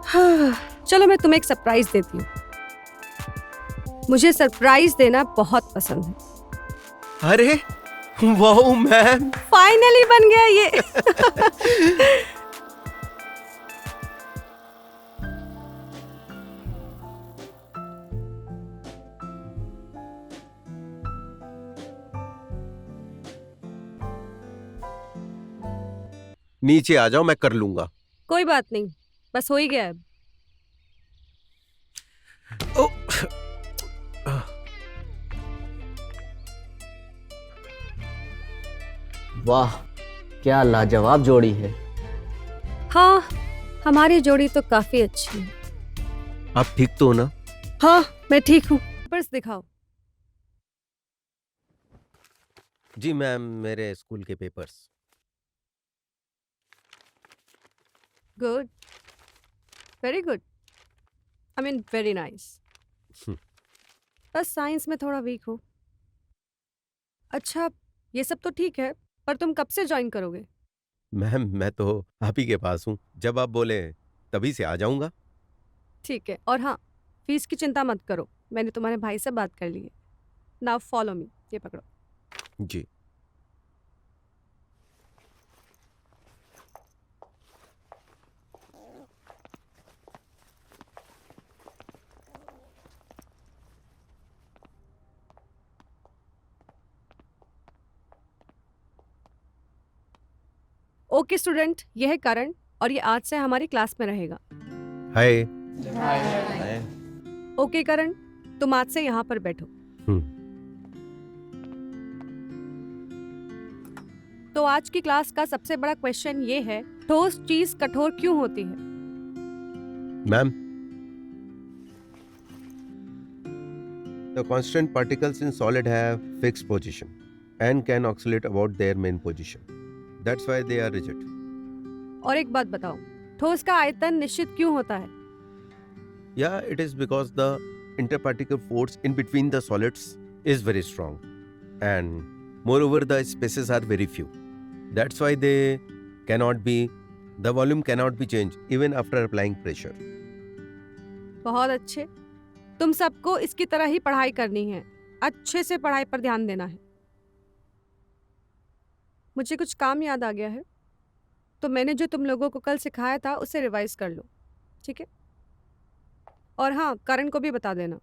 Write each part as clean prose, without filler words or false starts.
हाँ, चलो मैं तुम्हें एक सरप्राइज देती हूँ। मुझे सरप्राइज देना बहुत पसंद है। अरे वाह मैम, फाइनली बन गया ये। नीचे आ जाओ, मैं कर लूंगा। कोई बात नहीं, बस हो ही गया है। ओ, वाह, क्या लाजवाब जोड़ी है। हाँ, हमारी जोड़ी तो काफी अच्छी है। आप ठीक तो हो ना? हाँ, मैं ठीक हूँ। पर्स दिखाओ। जी मैम, मेरे स्कूल के papers. Good, very good, I mean very nice. बस साइंस में थोड़ा वीक हो। अच्छा, ये सब तो ठीक है, पर तुम कब से ज्वाइन करोगे? मैम मैं तो आप ही के पास हूँ, जब आप बोले तभी से आ जाऊंगा। ठीक है, और हाँ, फीस की चिंता मत करो, मैंने तुम्हारे भाई से बात कर ली है। नाउ फॉलो मी, ये पकड़ो। जी। ओके स्टूडेंट, ये है करण और ये आज से हमारी क्लास में रहेगा। हाय। ओके करण, तुम आज से यहाँ पर बैठो। तो आज की क्लास का सबसे बड़ा क्वेश्चन ये है, ठोस चीज कठोर क्यों होती है? Ma'am, the constant particles in solid have fixed position and can oscillate about their main position. That's why they are rigid. और एक बात बताओ, ठोस का आयतन निश्चित क्यों होता है? Yeah, it is because the interparticle force in between the solids is very strong, and moreover the spaces are very few. That's why the volume cannot be changed even after applying pressure. बहुत अच्छे, तुम सबको इसकी तरह ही पढ़ाई करनी है। अच्छे से पढ़ाई पर ध्यान देना है। मुझे कुछ काम याद आ गया है, तो मैंने जो तुम लोगों को कल सिखाया था उसे रिवाइज कर लो, ठीक है? और हाँ, करण को भी बता देना।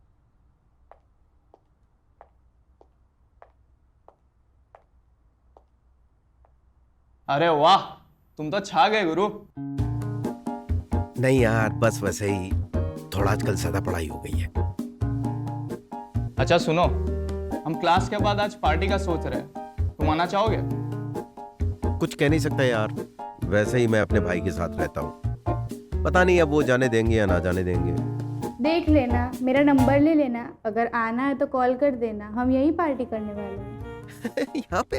अरे वाह, तुम तो छा गए गुरु। नहीं यार, बस वैसे ही थोड़ा आजकल ज्यादा पढ़ाई हो गई है। अच्छा सुनो, हम क्लास के बाद आज पार्टी का सोच रहे हैं, तुम आना चाहोगे? कुछ कह नहीं सकता यार, वैसे ही मैं अपने भाई के साथ रहता हूँ। पता नहीं अब वो जाने देंगे या ना जाने देंगे। देख लेना, मेरा नंबर ले लेना, अगर आना है तो कॉल कर देना, हम यहीं पार्टी करने वाले हैं। यहाँ पे?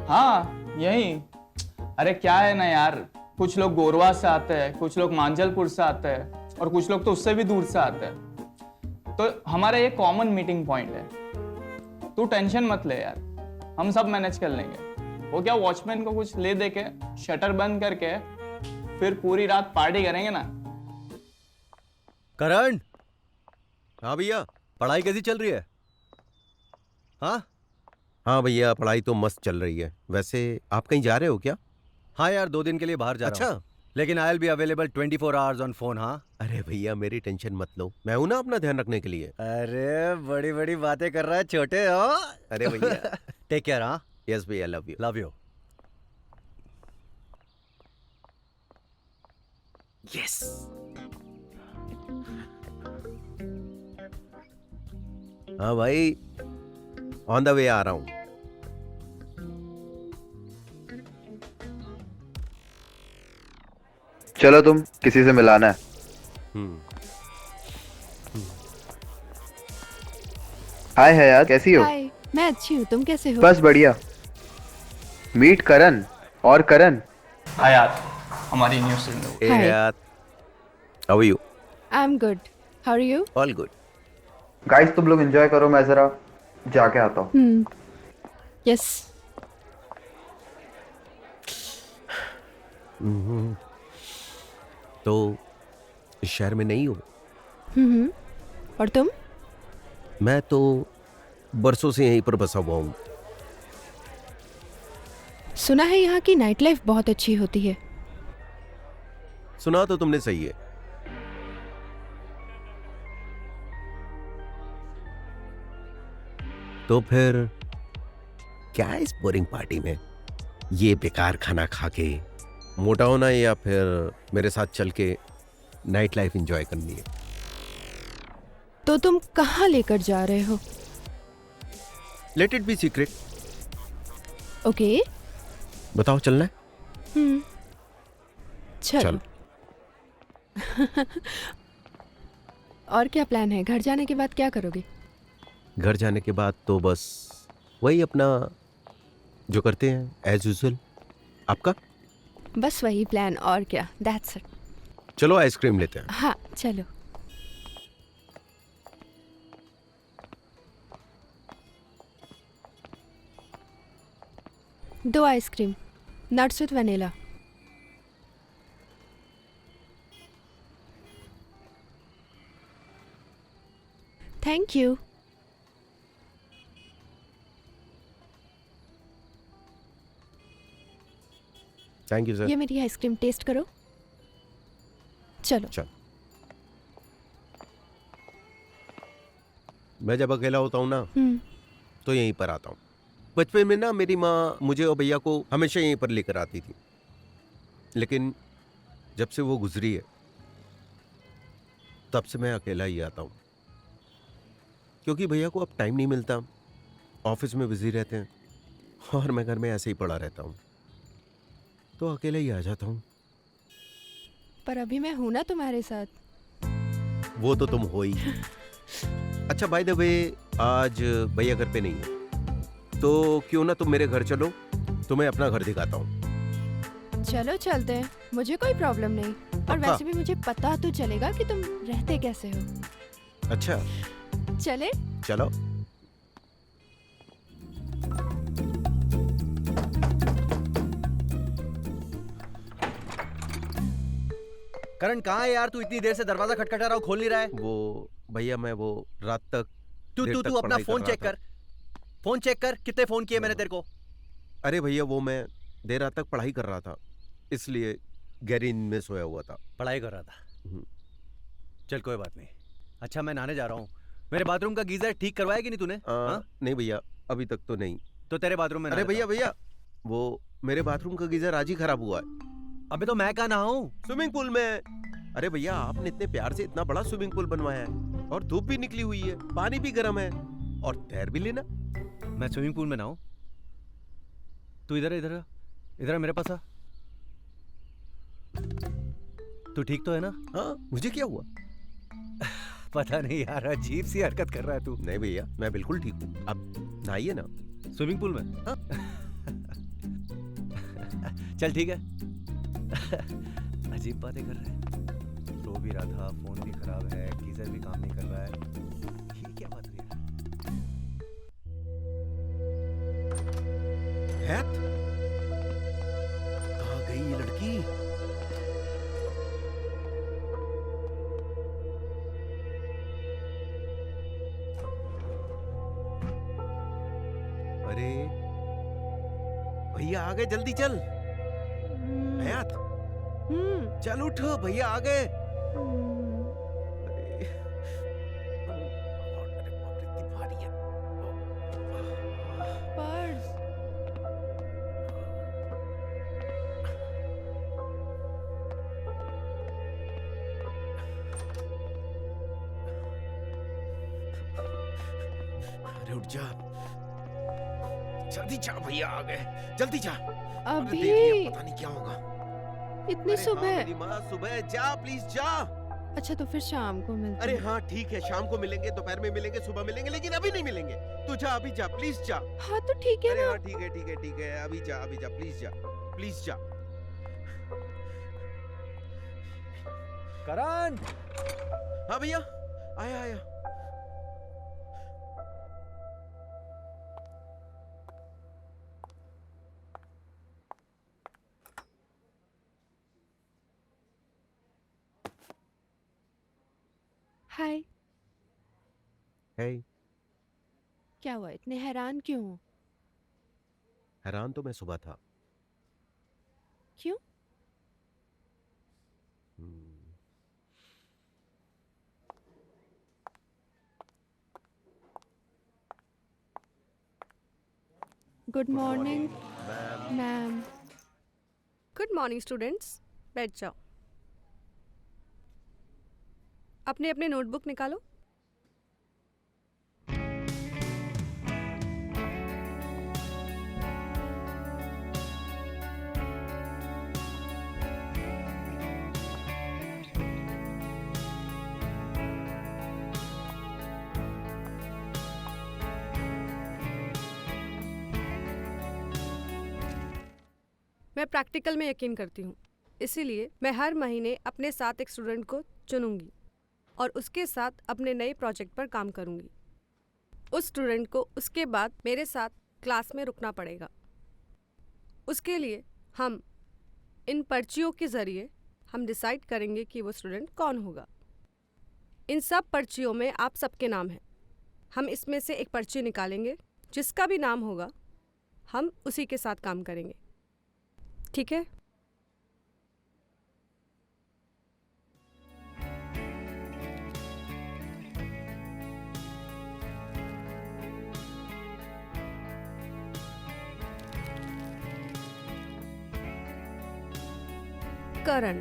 हाँ यहीं। अरे क्या है ना यार, कुछ लोग गोरवा से आते हैं, कुछ लोग मांजलपुर से आते हैं और कुछ लोग तो उससे भी दूर से आते हैं। तो हमारा ये कॉमन मीटिंग पॉइंट है। तू टेंशन मत ले यार, हम सब मैनेज कर लेंगे। वो क्या, वॉचमैन को कुछ ले दे के शटर बंद करके फिर पूरी रात पार्टी करेंगे ना। करण, हाँ भैया। पढ़ाई कैसी चल रही है? हाँ हाँ भैया, पढ़ाई तो मस्त चल रही है। वैसे आप कहीं जा रहे हो क्या? हाँ यार, 2 दिन के लिए बाहर जा रहा हूँ। अच्छा, लेकिन I will be available 24 hours on phone. हाँ अरे भैया मेरी टेंशन मत लो, मैं हूं ना अपना ध्यान रखने के लिए। अरे बड़ी बड़ी बातें कर रहा है छोटे हो। अरे भैया। Take care. हाँ, यस भैया, love you. Love you. Yes. हाँ भाई, ऑन द वे आ रहा हूं। चलो, तुम किसी से मिलाना है। हाय हयात, कैसी हो? हाय, मैं अच्छी हूँ, तुम कैसे हो? बस बढ़िया। मीट करण। और करण, हयात हमारी न्यू स्टूडेंट। Hey Hi. यार, how are you? I am good, how are you? All good. Guys तुम लोग एंजॉय करो, मैं जरा जाके आता हूँ। यस। तो इस शहर में नहीं हो। हम्म। और तुम? मैं तो बरसों से यहीं पर बसा हुआ हूँ। सुना है यहाँ की नाइट लाइफ बहुत अच्छी होती है। सुना तो तुमने सही है। तो फिर क्या है इस बोरिंग पार्टी में? ये बेकार खाना खा के मोटा होना है या फिर मेरे साथ चल के नाइट लाइफ एंजॉय करनी है? तो तुम कहाँ लेकर जा रहे हो? Let it be secret. Okay. बताओ, चलना है? चलो। चल। और क्या प्लान है? घर जाने के बाद क्या करोगे? घर जाने के बाद तो बस वही अपना जो करते हैं एज यूजुअल। आपका? बस वही प्लान, और क्या। That's it. चलो आइसक्रीम लेते हैं। हाँ चलो। दो ice cream, nuts with vanilla. Thank you. Thank you sir. ये मेरी आइसक्रीम टेस्ट करो। चलो। चल। मैं जब अकेला होता हूँ ना तो यहीं पर आता हूँ। बचपन में ना मेरी माँ मुझे और भैया को हमेशा यहीं पर लेकर आती थी, लेकिन जब से वो गुजरी है तब से मैं अकेला ही आता हूँ, क्योंकि भैया को अब टाइम नहीं मिलता, ऑफिस में बिजी रहते हैं और मैं घर में ऐसे ही पड़ा रहता हूँ, तो अकेला ही आ जाता हूँ। पर अभी मैं हूं ना तुम्हारे साथ। वो तो तुम हो ही। अच्छा बाय द वे, आज भैया घर पे नहीं है, तो क्यों ना तुम मेरे घर चलो, तुम्हें अपना घर दिखाता हूँ। चलो चलते हैं, मुझे कोई प्रॉब्लम नहीं। और पक्का? वैसे भी मुझे पता तो चलेगा कि तुम रहते कैसे हो। अच्छा चले? चलो। करण कहाँ है यार? तू इतनी देर से दरवाजा खटखटा रहा हो, खोल नहीं रहा है। वो भैया मैं वो रात तक तू देर तू तक तू अपना पढ़ाई फोन कर रहा चेक था। कर। फोन चेक कर, कितने फोन किए मैंने तेरे को। अरे भैया वो मैं देर रात तक पढ़ाई कर रहा था, इसलिए गहरी नींद में सोया हुआ था। पढ़ाई कर रहा था? हम्म। चल कोई बात नहीं। अच्छा मैं नहाने जा रहा हूँ। मेरे बाथरूम का गीजर ठीक करवाया कि नहीं तूने? हाँ? नहीं भैया, अभी तक तो नहीं। तो तेरे बाथरूम में अरे नहा लेता भैया भैया, वो मेरे बाथरूम का गीजर आज ही खराब हुआ है। हूँ। अबे तो मैं कहाँ नहाऊं? स्विमिंग पूल में। अरे भैया आपने इतने प्यार से इतना बड़ा स्विमिंग पूल बनवाया है और धूप भी निकली हुई है, पानी भी गर्म है और तैर भी लेना। मैं स्विमिंग पूल में नहाऊं? तू इधर इधर इधर मेरे पास आ। तू ठीक तो है ना? हाँ, मुझे क्या हुआ? पता नहीं यार, अजीब सी हरकत कर रहा है तू। नहीं भैया, मैं बिल्कुल ठीक हूँ। आप नहाइए ना। स्विमिंग पूल में? हाँ। चल ठीक है। अजीब बातें कर रहा है। सो भी रहा था, फोन भी खराब है, गीजर भी काम नहीं कर रहा है। ये क्या बात हुई यार? हैत? कहाँ गई ये लड़की? अरे भैया आ गए, जल्दी चल। हयात चल उठ, भैया आ गए। अरे अरे बाप रे, इतनी भारी है। पर्स। अरे उठ जा, जल्दी जा, भैया आ गए, जल्दी जा। अरे अभी? देख लिया, पता नहीं क्या होगा। इतनी अरे हाँ, सुबह? मेरी माँ, सुबह जा, प्लीज जा। अच्छा तो फिर शाम को मिलते अरे हैं। हाँ ठीक है, शाम को मिलेंगे, दोपहर में मिलेंगे, सुबह मिलेंगे, लेकिन अभी नहीं मिलेंगे। तू जा, अभी जा, प्लीज जा। हाँ तो ठीक है अरे ना। हाँ ठीक है ठीक है ठीक है, अभी जा, अभी जा, प्लीज जा, प्लीज जा। करण! हाँ भैया, आया आया। हाय। Hey, क्या हुआ, इतने हैरान क्यों हो? हैरान तो मैं सुबह था। क्यों? हम्म, good Good morning morning, ma'am. Ma'am. Good morning students, बैठ जाओ। अपने अपने नोटबुक निकालो। मैं प्रैक्टिकल में यकीन करती हूँ, इसीलिए मैं हर महीने अपने साथ एक स्टूडेंट को चुनूंगी और उसके साथ अपने नए प्रोजेक्ट पर काम करूंगी। उस स्टूडेंट को उसके बाद मेरे साथ क्लास में रुकना पड़ेगा। उसके लिए हम इन पर्चियों के ज़रिए हम डिसाइड करेंगे कि वो स्टूडेंट कौन होगा। इन सब पर्चियों में आप सबके नाम हैं। हम इसमें से एक पर्ची निकालेंगे, जिसका भी नाम होगा हम उसी के साथ काम करेंगे, ठीक है? करण,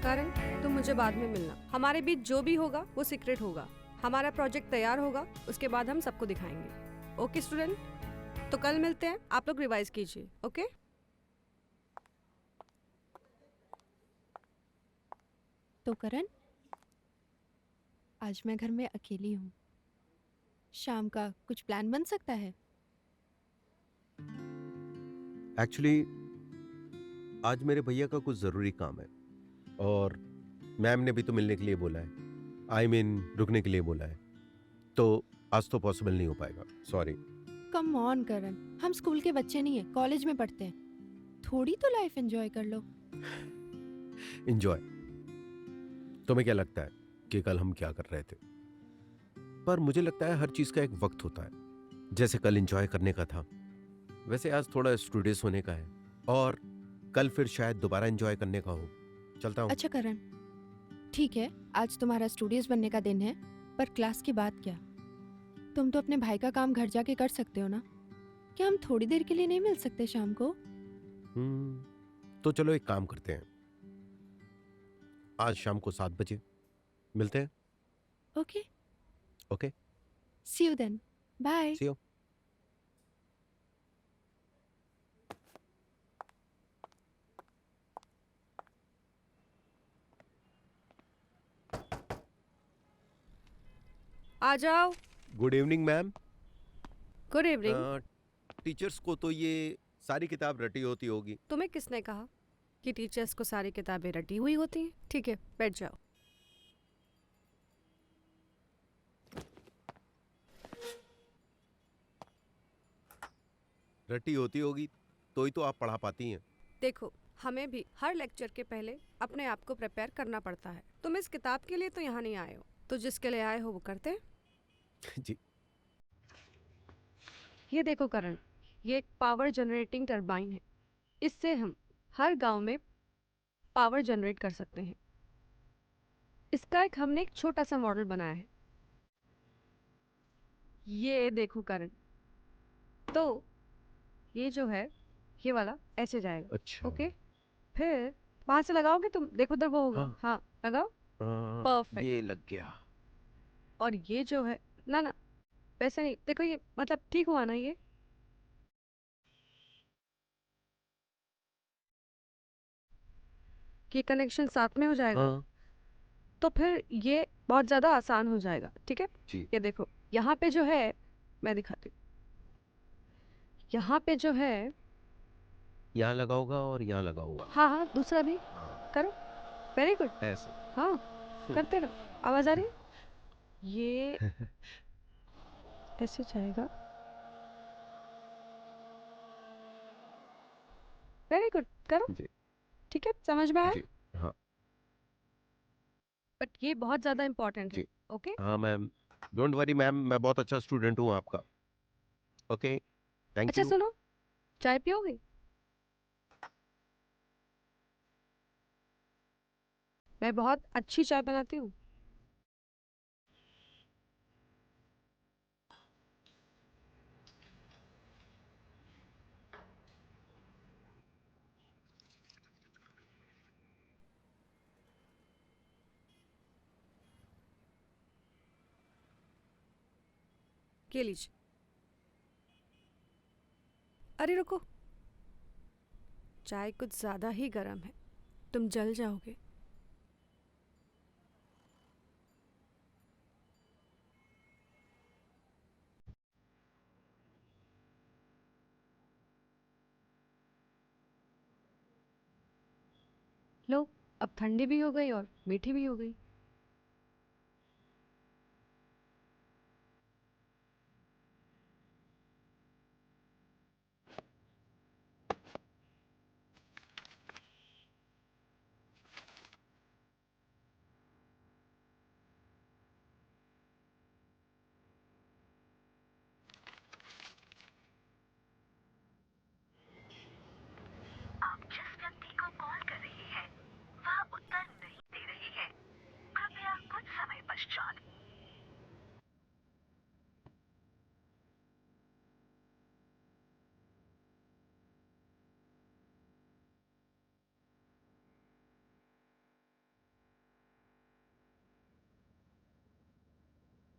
करण, तुम मुझे बाद में मिलना। हमारे बीच जो भी होगा वो सीक्रेट होगा। हमारा प्रोजेक्ट तैयार होगा, उसके बाद हम सबको दिखाएंगे। ओके स्टूडेंट, तो कल मिलते हैं। आप लोग रिवाइज कीजिए, ओके? तो करण, आज मैं घर में अकेली हूँ। शाम का कुछ प्लान बन सकता है? एक्चुअली आज मेरे भैया का कुछ ज़रूरी काम है और मैम ने भी तो मिलने के लिए बोला है। आई मीन रुकने के लिए बोला है, तो आज तो पॉसिबल नहीं हो पाएगा, सॉरी। कम ऑन करण, हम स्कूल के बच्चे नहीं हैं, कॉलेज में पढ़ते हैं। थोड़ी तो लाइफ एंजॉय कर लो। इंजॉय, तुम्हें क्या लगता है कि कल हम क्या कर रहे थे? पर मुझे लगता है हर चीज़ का एक वक्त होता है। जैसे कल इंजॉय करने का था, वैसे आज थोड़ा स्टूडियस होने का है और कल फिर शायद दोबारा एंजॉय करने का हो। चलता हूँ। अच्छा करण, ठीक है, आज तुम्हारा स्टूडियस बनने का दिन है, पर क्लास की बात क्या? तुम तो अपने भाई का काम घर जाके कर सकते हो ना? क्या हम थोड़ी देर के लिए नहीं मिल सकते शाम को? तो चलो एक काम करते हैं, आज शाम को 7 बजे मिलते हैं। Okay, okay, see you then, bye. See you. आ जाओ। Good evening ma'am. Good evening. Teachers को तो ये सारी किताब रटी होती होगी। तुम्हें किसने कहा कि टीचर्स को सारी किताबें रटी हुई होती हैं? ठीक है, बैठ जाओ। रटी होती होगी तो ही तो आप पढ़ा पाती हैं। देखो, हमें भी हर लेक्चर के पहले अपने आप को प्रिपेयर करना पड़ता है। तुम इस किताब के लिए तो यहाँ नहीं आए हो, तो जिसके लिए आए हो वो करते हैं। जी। ये देखो करण, ये एक पावर जनरेटिंग टरबाइन है। इससे हम हर गांव में पावर जनरेट कर सकते हैं। इसका हमने एक छोटा सा मॉडल बनाया है। ये देखो करण, तो ये जो है, ये वाला ऐसे जाएगा। अच्छा। ओके, फिर वहां से लगाओगे तुम, देखो उधर वो होगा। हाँ। हाँ, लगाओ। परफेक्ट। ये लग गया। और ये जो है, ना ना, वैसे नहीं, देखो ये मतलब ठीक हुआ ना? ये कनेक्शन साथ में हो जाएगा। हाँ तो फिर ये बहुत ज़्यादा आसान हो जाएगा, ठीक है? जी। ये देखो, यहाँ पे जो है, मैं दिखाती हूँ। यहाँ पे जो है, यहाँ लगाऊंगा और यहाँ लगाऊंगा। हाँ हाँ, दूसरा भी करो। Very good. ऐसे। हाँ, करते रहो। आवाज़ आ रही है? ये ऐसे जाएगा। वेरी गुड, करो। जी। ठीक है, समझ में आया? जी। हाँ। बट ये बहुत ज़्यादा इम्पोर्टेंट है। जी। ओके? हाँ मैम, डोंट वरी मैम, मैं बहुत अच्छा स्टूडेंट हूँ आपका। ओके, थैंक अच्छा यू। सुनो, चाय पियोगे? मैं बहुत अच्छी चाय बनाती हूँ। ये लीजिए। अरे रुको, चाय कुछ ज़्यादा ही गर्म है, तुम जल जाओगे। लो, अब ठंडी भी हो गई और मीठी भी हो गई।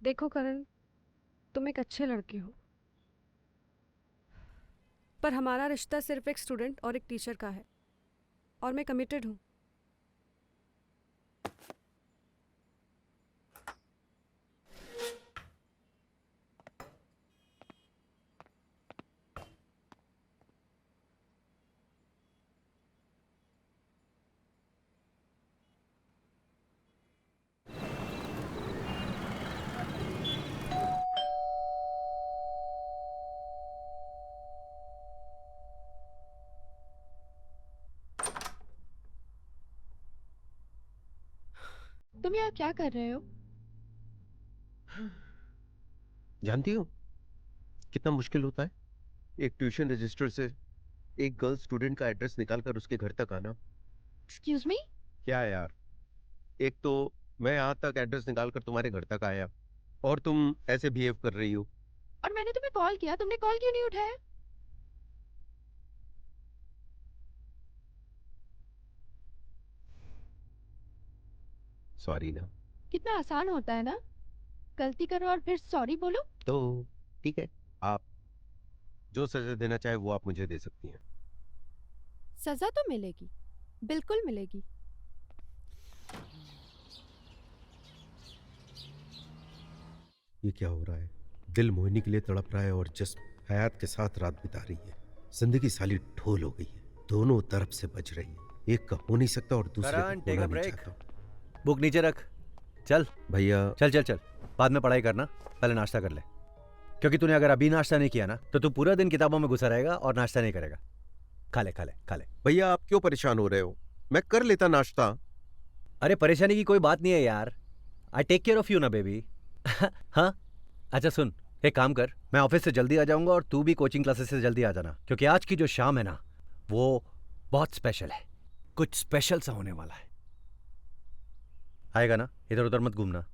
देखो करण, तुम एक अच्छे लड़के हो, पर हमारा रिश्ता सिर्फ एक स्टूडेंट और एक टीचर का है, और मैं कमिटेड हूँ। तुम यहाँ क्या कर रहे हो? जानती हो कितना मुश्किल होता है एक ट्यूशन रजिस्टर से एक गर्ल स्टूडेंट का एड्रेस निकालकर उसके घर तक आना? Excuse me? क्या यार, एक तो मैं यहाँ तक एड्रेस निकालकर तुम्हारे घर तक आया और तुम ऐसे बिहेव कर रही हो। और मैंने तुम्हें कॉल किया, तुमने कॉल क्यों नहीं उठाया? सॉरी ना। कितना आसान होता है ना, गलती करो और फिर सॉरी बोलो। तो ठीक है, आप जो सजा देना चाहे वो आप मुझे दे सकती हैं। सजा तो मिलेगी, बिल्कुल मिलेगी। ये क्या हो रहा है? दिल मोहिनी के लिए तड़प रहा है और जिस्म हयात के साथ रात बिता रही है। जिंदगी साली ढोल हो गई है, दोनों तरफ से बज रही है। एक का हो नहीं सकता और दूसरे का करण, टेक होना अ नहीं ब्रेक। चाहता। बुक नीचे रख। चल भैया चल चल चल, बाद में पढ़ाई करना, पहले नाश्ता कर ले। क्योंकि तूने अगर अभी नाश्ता नहीं किया ना तो तू पूरा दिन किताबों में घुसा रहेगा और नाश्ता नहीं करेगा। खा ले खा ले खा ले। भैया आप क्यों परेशान हो रहे हो? मैं कर लेता नाश्ता। अरे परेशानी की कोई बात नहीं है यार, I take care of you ना बेबी। हाँ, अच्छा सुन, एक काम कर, मैं ऑफिस से जल्दी आ जाऊंगा और तू भी कोचिंग क्लासेस से जल्दी आ जाना, क्योंकि आज की जो शाम है ना वो बहुत स्पेशल है, कुछ स्पेशल सा होने वाला है। आएगा ना, इधर उधर मत घूमना।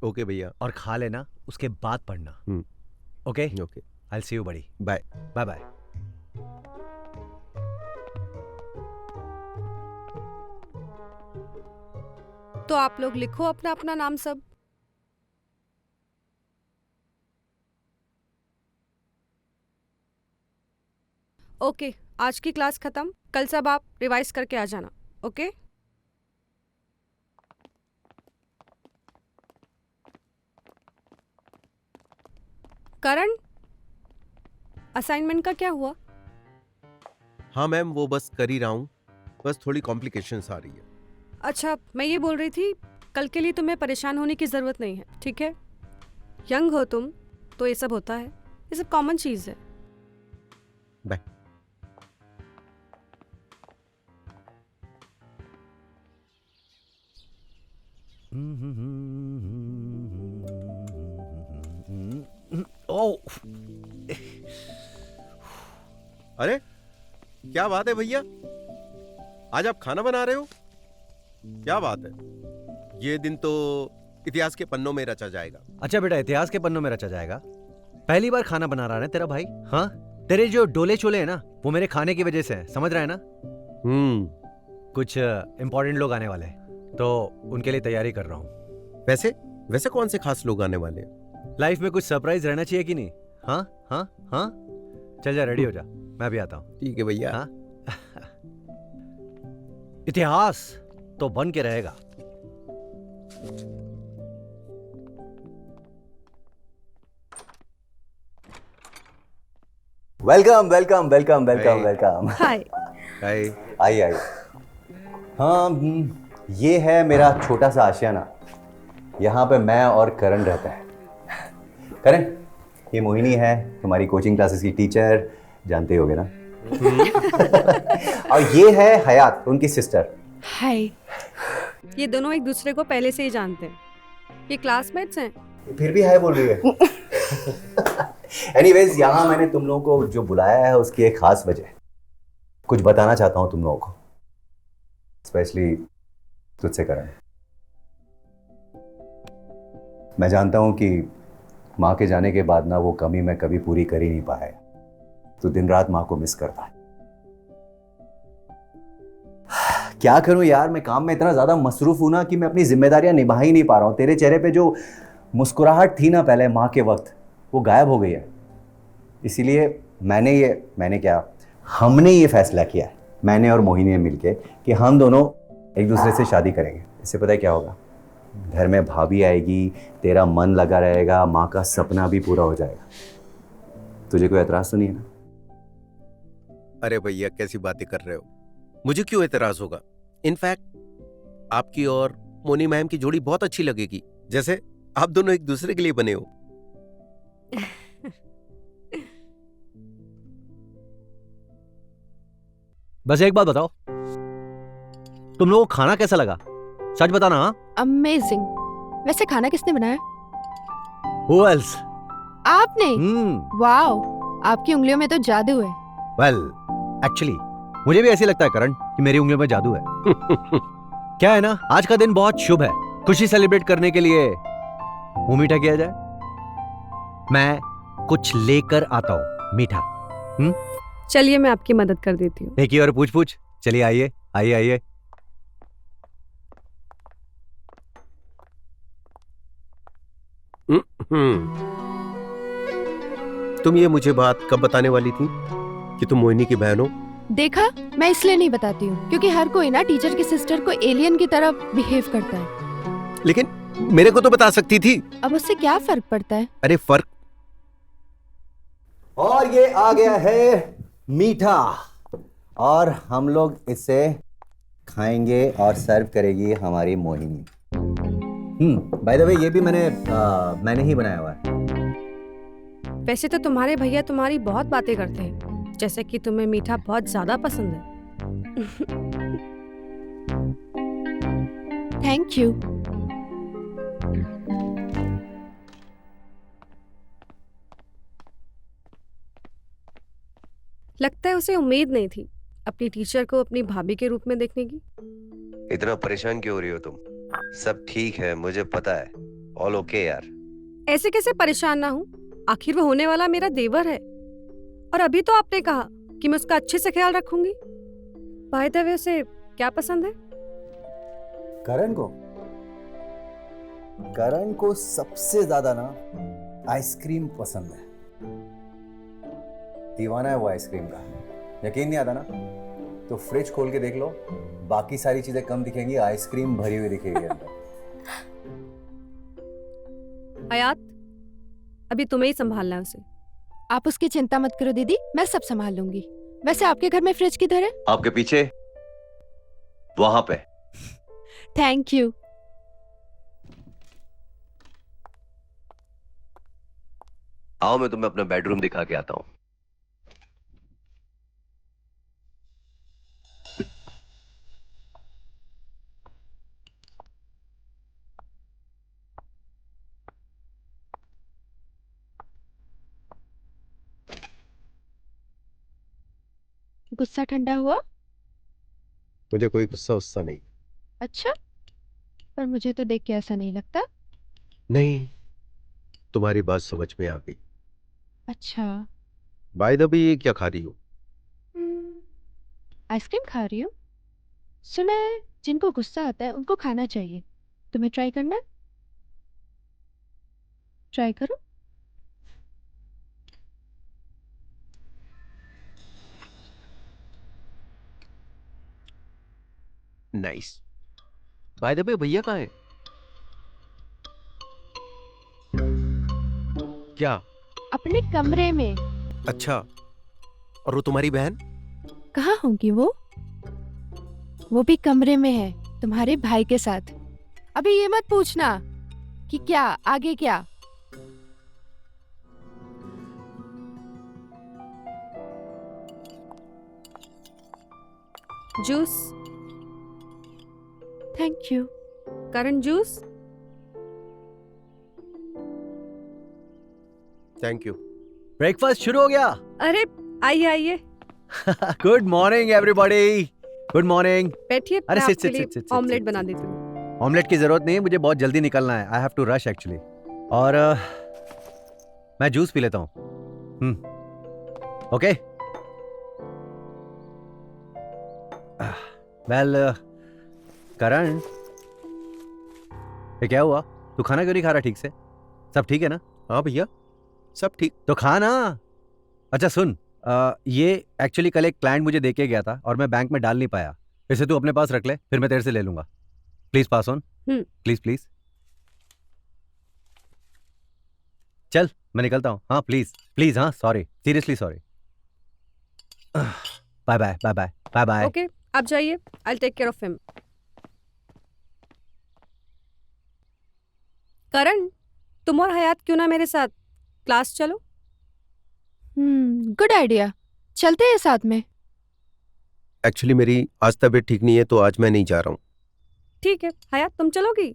ओके भैया। और खा लेना, उसके बाद पढ़ना। Okay okay, I will see you बड़ी। बाय। Bye bye. तो आप लोग लिखो अपना अपना नाम सब। ओके, आज की क्लास खत्म, कल सब आप रिवाइज करके आ जाना। ओके? करण, असाइनमेंट का क्या हुआ? हाँ मैम, वो बस कर ही रहा हूँ, बस थोड़ी कॉम्प्लिकेशंस आ रही है। अच्छा, मैं ये बोल रही थी, कल के लिए तुम्हें परेशान होने की ज़रूरत नहीं है, ठीक है? यंग हो तुम, तो ये सब होता है, ये सब कॉमन चीज़ है। बाय। ओह, अरे क्या बात है भैया, आज आप खाना बना रहे हो? क्या बात है, ये दिन तो इतिहास के पन्नों में रचा जाएगा। अच्छा बेटा, इतिहास के पन्नों में रचा जाएगा। पहली बार खाना बना रहा है तेरा भाई। हाँ, तेरे जो डोले चोले है ना, वो मेरे खाने की वजह से है, समझ रहा है ना? कुछ इंपॉर्टेंट लोग आने वाले हैं, तो उनके लिए तैयारी कर रहा हूँ। वैसे वैसे कौन से खास लोग आने वाले हैं? लाइफ में कुछ सरप्राइज रहना चाहिए कि नहीं? हाँ हाँ हाँ, चल जा, रेडी हो जा, मैं भी आता हूँ। ठीक है भैया। हाँ? इतिहास तो बन के रहेगा। Welcome welcome welcome welcome Hey. Welcome. Hi. Hi. आइए आइए। हाँ, ये है मेरा छोटा सा आशियाना। यहाँ पे मैं और करण रहते हैं। करण, ये मोहिनी है, तुम्हारी कोचिंग क्लासेस की टीचर, जानते होगे ना? और ये है हयात, उनकी सिस्टर। हाय। ये दोनों एक दूसरे को पहले से ही जानते हैं। ये क्लासमेट्स हैं। फिर भी हाय बोल रही है। एनीवेज, यहाँ मैंने तुम लोगों को जो बुलाया है उसकी एक खास वजह है। कुछ बताना चाहता हूँ तुम लोगों को, स्पेशली तुझसे करण। मैं जानता हूँ कि माँ के जाने के बाद ना वो कमी मैं कभी पूरी कर ही नहीं पाया, तो दिन रात माँ को मिस करता है। क्या करूं यार, मैं काम में इतना ज्यादा मसरूफ हूं ना कि मैं अपनी जिम्मेदारियां निभा ही नहीं पा रहा हूं। तेरे चेहरे पे जो मुस्कुराहट थी ना पहले माँ के वक्त, वो गायब हो गई है। इसीलिए हमने ये फैसला किया है, मैंने और मोहिनी ने मिलके, कि हम दोनों एक दूसरे से शादी करेंगे। इससे पता है क्या होगा? घर में भाभी आएगी, तेरा मन लगा रहेगा, माँ का सपना भी पूरा हो जाएगा। तुझे कोई एतराज तो नहीं है ना? अरे भैया कैसी बातें कर रहे हो, मुझे क्यों एतराज होगा? इनफैक्ट आपकी और मोनी मैम की जोड़ी बहुत अच्छी लगेगी, जैसे आप दोनों एक दूसरे के लिए बने हो। बस एक बात बताओ, तुम लोगों को खाना कैसा लगा? सच बताना। हाँ? अमेजिंग। वैसे खाना किसने बनाया? Who else? आपने? वाओ, आपकी उंगलियों में तो जादू है। Well, actually, मुझे भी ऐसे लगता है करण कि मेरी उंगलियों में जादू है। क्या है ना, आज का दिन बहुत शुभ है, खुशी सेलिब्रेट करने के लिए मुंह मीठा किया जाए। मैं कुछ लेकर आता हूँ मीठा। चलिए मैं आपकी मदद कर देती हूँ। एक ही और पूछ। चलिए आइए आइए आइए। तुम ये मुझे बात कब बताने वाली थी कि तुम मोहिनी की बहन हो? देखा, मैं इसलिए नहीं बताती हूँ क्योंकि हर कोई ना टीचर की सिस्टर को एलियन की तरह बिहेव करता है। लेकिन मेरे को तो बता सकती थी। अब उससे क्या फर्क पड़ता है? अरे फर्क। और ये आ गया है मीठा, और हम लोग इसे खाएंगे और सर्व करेगी हमारी मोहिनी। बाय द वे, ये भी मैंने ही बनाया हुआ है। वैसे तो तुम्हारे भैया तुम्हारी बहुत बातें करते हैं, जैसे कि तुम्हें मीठा बहुत ज्यादा पसंद है। Thank you. लगता है उसे उम्मीद नहीं थी अपनी टीचर को अपनी भाभी के रूप में देखने की। इतना परेशान क्यों हो रही हो तुम? सब ठीक है, मुझे पता है। ऑल ओके यार। ऐसे कैसे परेशान ना हूँ, आखिर वो होने वाला मेरा देवर है। और अभी तो आपने कहा कि मैं उसका अच्छे से ख्याल रखूंगी। बाय द वे, उसे क्या पसंद है? करण को सबसे ज्यादा ना आइसक्रीम पसंद है। दीवाना है वो आइसक्रीम का। यकीन नहीं आता ना, तो फ्रिज खोल के देख लो, बाकी सारी चीजें कम दिखेंगी, आइसक्रीम भरी हुई दिखेगी अंदर। हयात, अभी तुम्हें ही संभालना है उसे। आप उसकी चिंता मत करो दीदी, मैं सब संभाल लूंगी। वैसे आपके घर में फ्रिज किधर है? आपके पीछे, वहां पे। Thank you. आओ, मैं तुम्हें अपना बेडरूम दिखा के आता हूं। गुस्सा ठंडा हुआ? मुझे कोई गुस्सा उस्सा नहीं। अच्छा, पर मुझे तो देख के ऐसा नहीं लगता। नहीं, तुम्हारी बात समझ में आ गई। अच्छा। बाय द वे, ये क्या खा रही हो? आइसक्रीम खा रही हूँ। सुना है जिनको गुस्सा आता है उनको खाना चाहिए। तुम्हें ट्राई करना है? ट्राई करो। नाइस। बाय द वे, भैया कहाँ है? क्या? अपने कमरे में। अच्छा, और वो तुम्हारी बहन? कहाँ होंगी वो? वो भी कमरे में है तुम्हारे भाई के साथ। अभी ये मत पूछना कि क्या आगे क्या। Juice. Thank you. Karan juice. Thank you. Breakfast शुरू हो गया। अरे आइए आइए, good morning everybody. Good morning. बैठिए। अरे मैं सिट आपके सिट लिए सिट सिट ऑमलेट सिट, बना सिट। देती हूँ। ऑमलेट की जरूरत नहीं है, मुझे बहुत जल्दी निकलना है। I have to rush actually. और मैं जूस पी लेता हूँ। ओके। वेल करण, ये क्या हुआ? तू खाना क्यों नहीं खा रहा ठीक से? सब ठीक है ना? हाँ भैया, सब ठीक। तो खा ना। अच्छा सुन, ये एक्चुअली कल एक क्लाइंट मुझे दे के गया था और मैं बैंक में डाल नहीं पाया। इसे तू अपने पास रख ले, फिर मैं तेरे से ले लूंगा। Please pass on. Please please. चल मैं निकलता हूँ। हाँ प्लीज प्लीज। हाँ sorry, seriously sorry. Bye bye bye bye bye bye. Okay, आप जाइए। I take care of him. Karan, तुम और हयात क्यों ना मेरे साथ क्लास चलो? Good idea. चलते हैं साथ में। एक्चुअली मेरी आज तबीयत ठीक नहीं है, तो आज मैं नहीं जा रहा हूँ। ठीक है, हयात तुम चलोगी?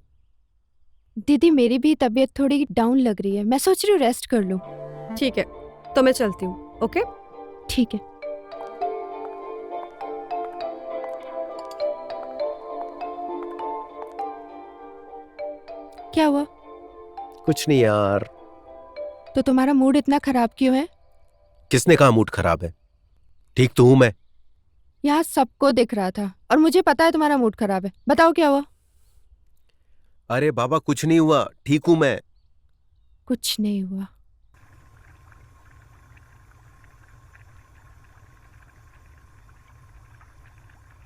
दीदी मेरी भी तबीयत थोड़ी डाउन लग रही है, मैं सोच रही हूँ रेस्ट कर लूँ। ठीक है, तो मैं चलती हूँ। ओके। ठीक है। क्या हुआ? कुछ नहीं यार। तो तुम्हारा मूड इतना खराब क्यों है? किसने कहा मूड खराब है? ठीक तो हूं मैं। यहाँ सबको दिख रहा था और मुझे पता है तुम्हारा मूड खराब है। बताओ क्या हुआ? अरे बाबा, कुछ नहीं हुआ, ठीक हूं मैं। कुछ नहीं हुआ।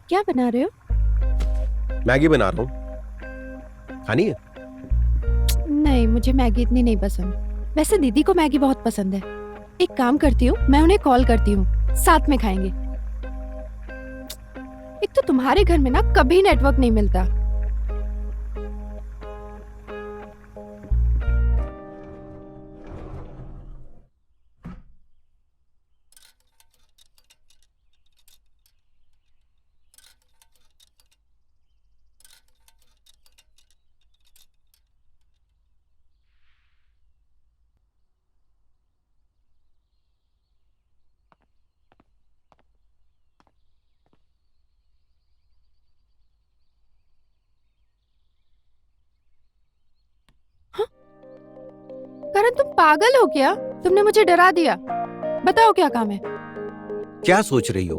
क्या बना रहे हो? मैगी बना रहा हूं, खानी है? नहीं, मुझे मैगी इतनी नहीं पसंद। वैसे दीदी को मैगी बहुत पसंद है। एक काम करती हूँ, मैं उन्हें कॉल करती हूँ, साथ में खाएंगे। एक तो तुम्हारे घर में ना कभी नेटवर्क नहीं मिलता। करण तुम पागल हो क्या? तुमने मुझे डरा दिया। बताओ क्या काम है? क्या सोच रही हो?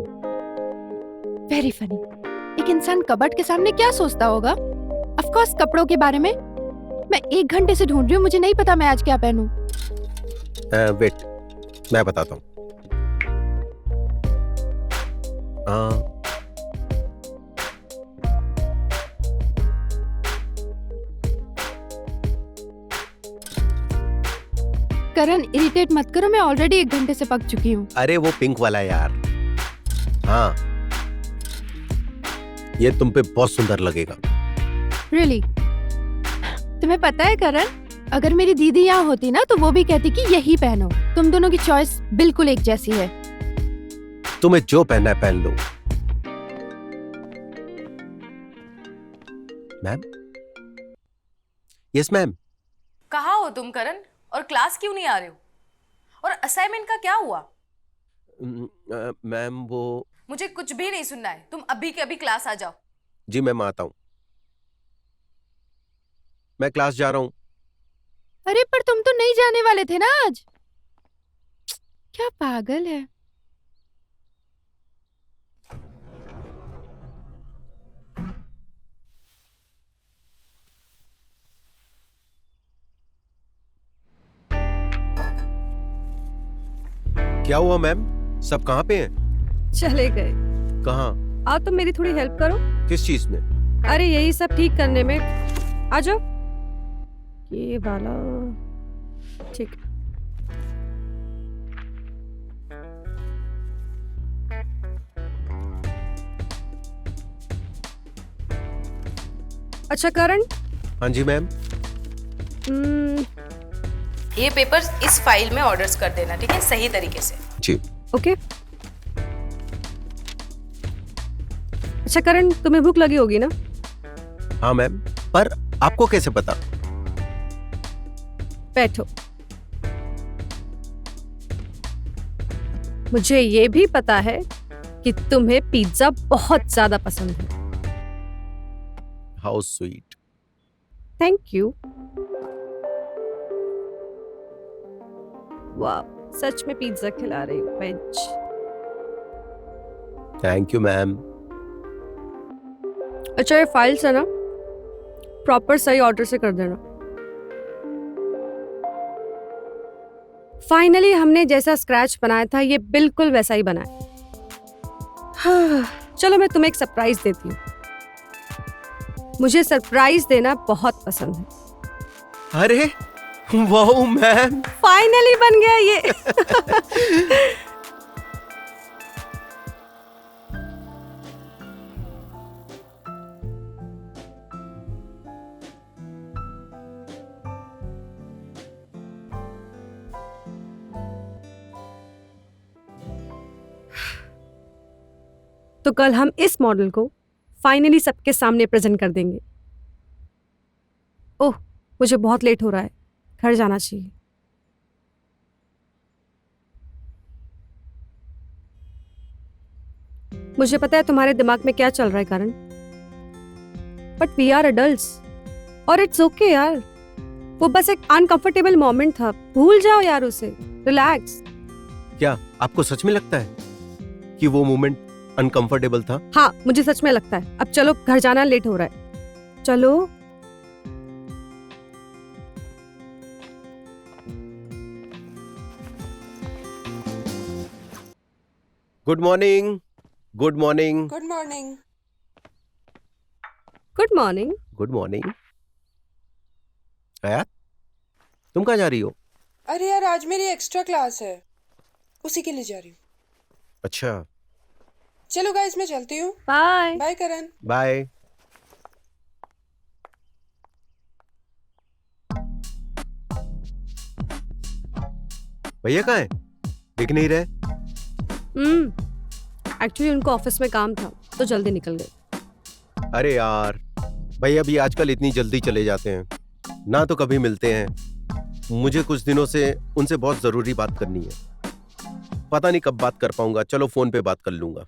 Very funny. एक इंसान कबर्ड के सामने क्या सोचता होगा? ऑफ कोर्स कपड़ों के बारे में। मैं 1 घंटे से ढूंढ रही हूँ, मुझे नहीं पता मैं आज क्या पहनूं। वेट, मैं बताता हूँ। करण इरिटेट मत करो, मैं ऑलरेडी 1 घंटे से पक चुकी हूँ। अरे वो पिंक वाला यार। हाँ, ये तुम पे बहुत सुंदर लगेगा। रियली? तुम्हें पता है करण, अगर मेरी दीदी यहाँ होती ना तो वो भी कहती कि यही पहनो। तुम दोनों की चॉइस बिल्कुल एक जैसी है। तुम्हें जो पहनना है पहन लो। मैम? Yes ma'am. कहाँ हो तुम करण, और क्लास क्यों नहीं आ रहे हो? और असाइनमेंट का क्या हुआ? मैम मुझे कुछ भी नहीं सुनना है, तुम अभी के अभी क्लास आ जाओ। जी मैम आता हूँ, मैं क्लास जा रहा हूँ। अरे पर तुम तो नहीं जाने वाले थे ना आज। क्या पागल है। क्या हुआ मैम, सब कहाँ पे हैं? चले गए। कहाँ? आओ तो मेरी थोड़ी हेल्प करो। किस चीज में? अरे यही सब ठीक करने में। आ जाओ। ये वाला ठीक है। अच्छा करण, हाँ जी मैम। ये पेपर्स इस फाइल में ऑर्डर्स कर देना, ठीक है, सही तरीके से। जी। ओके। अच्छा करण, तुम्हें भूख लगी होगी ना? हाँ मैम, पर आपको कैसे पता? बैठो। मुझे ये भी पता है कि तुम्हें पिज्जा बहुत ज्यादा पसंद है। How sweet. Thank you. वाह, सच में पिज्जा खिला रही हूँ, वेज। Thank you ma'am. अच्छा ये फाइल्स है ना, प्रॉपर सही ऑर्डर से कर देना। फाइनली हमने जैसा स्क्रैच बनाया था ये बिल्कुल वैसा ही बना है। हाँ, चलो मैं तुम्हें एक सरप्राइज देती हूँ। मुझे सरप्राइज देना बहुत पसंद है। अरे वाह मैम, फाइनली बन गया ये। तो कल हम इस मॉडल को फाइनली सबके सामने प्रेजेंट कर देंगे। ओह, मुझे बहुत लेट हो रहा है, घर जाना चाहिए। मुझे पता है तुम्हारे दिमाग में क्या चल रहा है करण, बट वी आर एडल्ट्स और इट्स ओके यार। वो बस एक अनकंफर्टेबल मोमेंट था, भूल जाओ यार उसे, रिलैक्स। क्या आपको सच में लगता है कि वो मोमेंट अनकंफर्टेबल था? हाँ, मुझे सच में लगता है। अब चलो घर जाना, लेट हो रहा है। चलो। Good morning. Good morning. Good morning. Good morning. Good morning. आया, तुम कहाँ जा रही हो? अरे यार, आज मेरी एक्स्ट्रा क्लास है, उसी के लिए जा रही हूँ। अच्छा, चलो गाइस, मैं चलती हूँ। बाय। बाय करण। बाय। भैया कहाँ है? दिख नहीं रहे। एक्चुअली उनको ऑफिस में काम था तो जल्दी निकल गए। अरे यार, भैया भी आजकल इतनी जल्दी चले जाते हैं ना, तो कभी मिलते हैं। मुझे कुछ दिनों से उनसे बहुत जरूरी बात करनी है, पता नहीं कब बात कर पाऊंगा। चलो फोन पे बात कर लूंगा।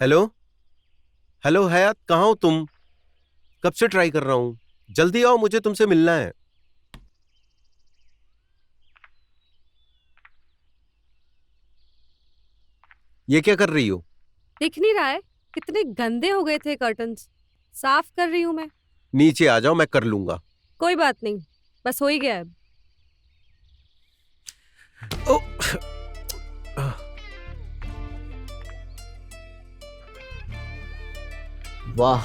हेलो हेलो हयात, कहाँ हो तुम? कब से ट्राई कर रहा हूं, जल्दी आओ, मुझे तुमसे मिलना है। ये क्या कर रही हो? दिख नहीं रहा है कितने गंदे हो गए थे कर्टन्स, साफ कर रही हूँ मैं। नीचे आ जाओ, मैं कर लूंगा। कोई बात नहीं, बस हो ही गया अब। ओ, वाह,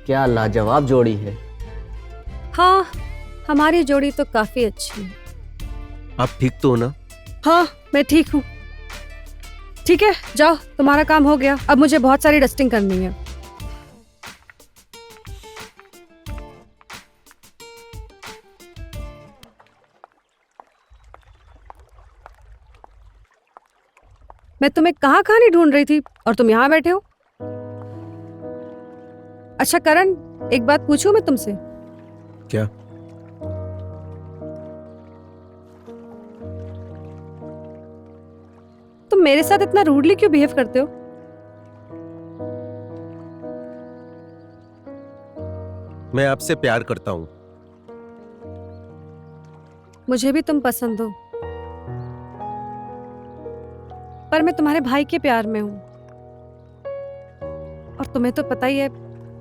क्या लाजवाब जोड़ी है। हाँ, हमारी जोड़ी तो काफी अच्छी है। आप ठीक तो हो ना? हाँ, मैं ठीक हूँ। ठीक है, जाओ, तुम्हारा काम हो गया। अब मुझे बहुत सारी डस्टिंग करनी है। मैं तुम्हें कहाँ नहीं ढूंढ रही थी और तुम यहाँ बैठे हो। अच्छा करण, एक बात पूछूं मैं तुमसे? क्या? तुम मेरे साथ इतना रूडली क्यों बिहेव करते हो? मैं आपसे प्यार करता हूं। मुझे भी तुम पसंद हो, पर मैं तुम्हारे भाई के प्यार में हूं। और तुम्हें तो पता ही है,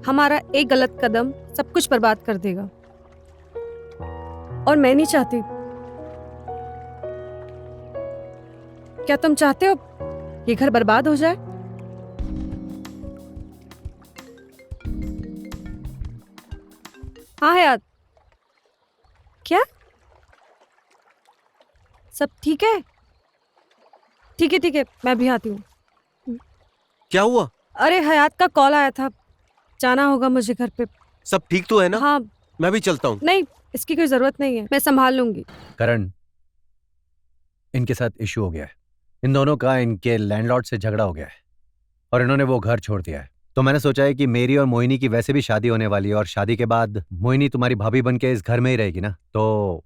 हमारा एक गलत कदम सब कुछ बर्बाद कर देगा। और मैं नहीं चाहती। क्या तुम चाहते हो ये घर बर्बाद हो जाए? हाँ यार, क्या सब ठीक है? ठीक है, मैं भी आती हूँ। क्या हुआ? अरे हयात का कॉल आया था, जाना होगा मुझे घर पे। सब ठीक तो है ना? हाँ। मैं भी चलता हूँ। नहीं, इसकी कोई जरूरत नहीं है, मैं संभाल लूंगी। करण, इनके साथ इशू हो गया है। इन दोनों का इनके लैंडलॉर्ड से झगड़ा हो गया है और इन्होंने वो घर छोड़ दिया है। तो मैंने सोचा है कि मेरी और मोहिनी की वैसे भी शादी होने वाली है और शादी के बाद मोहिनी तुम्हारी भाभी बन के इस घर में ही रहेगी ना, तो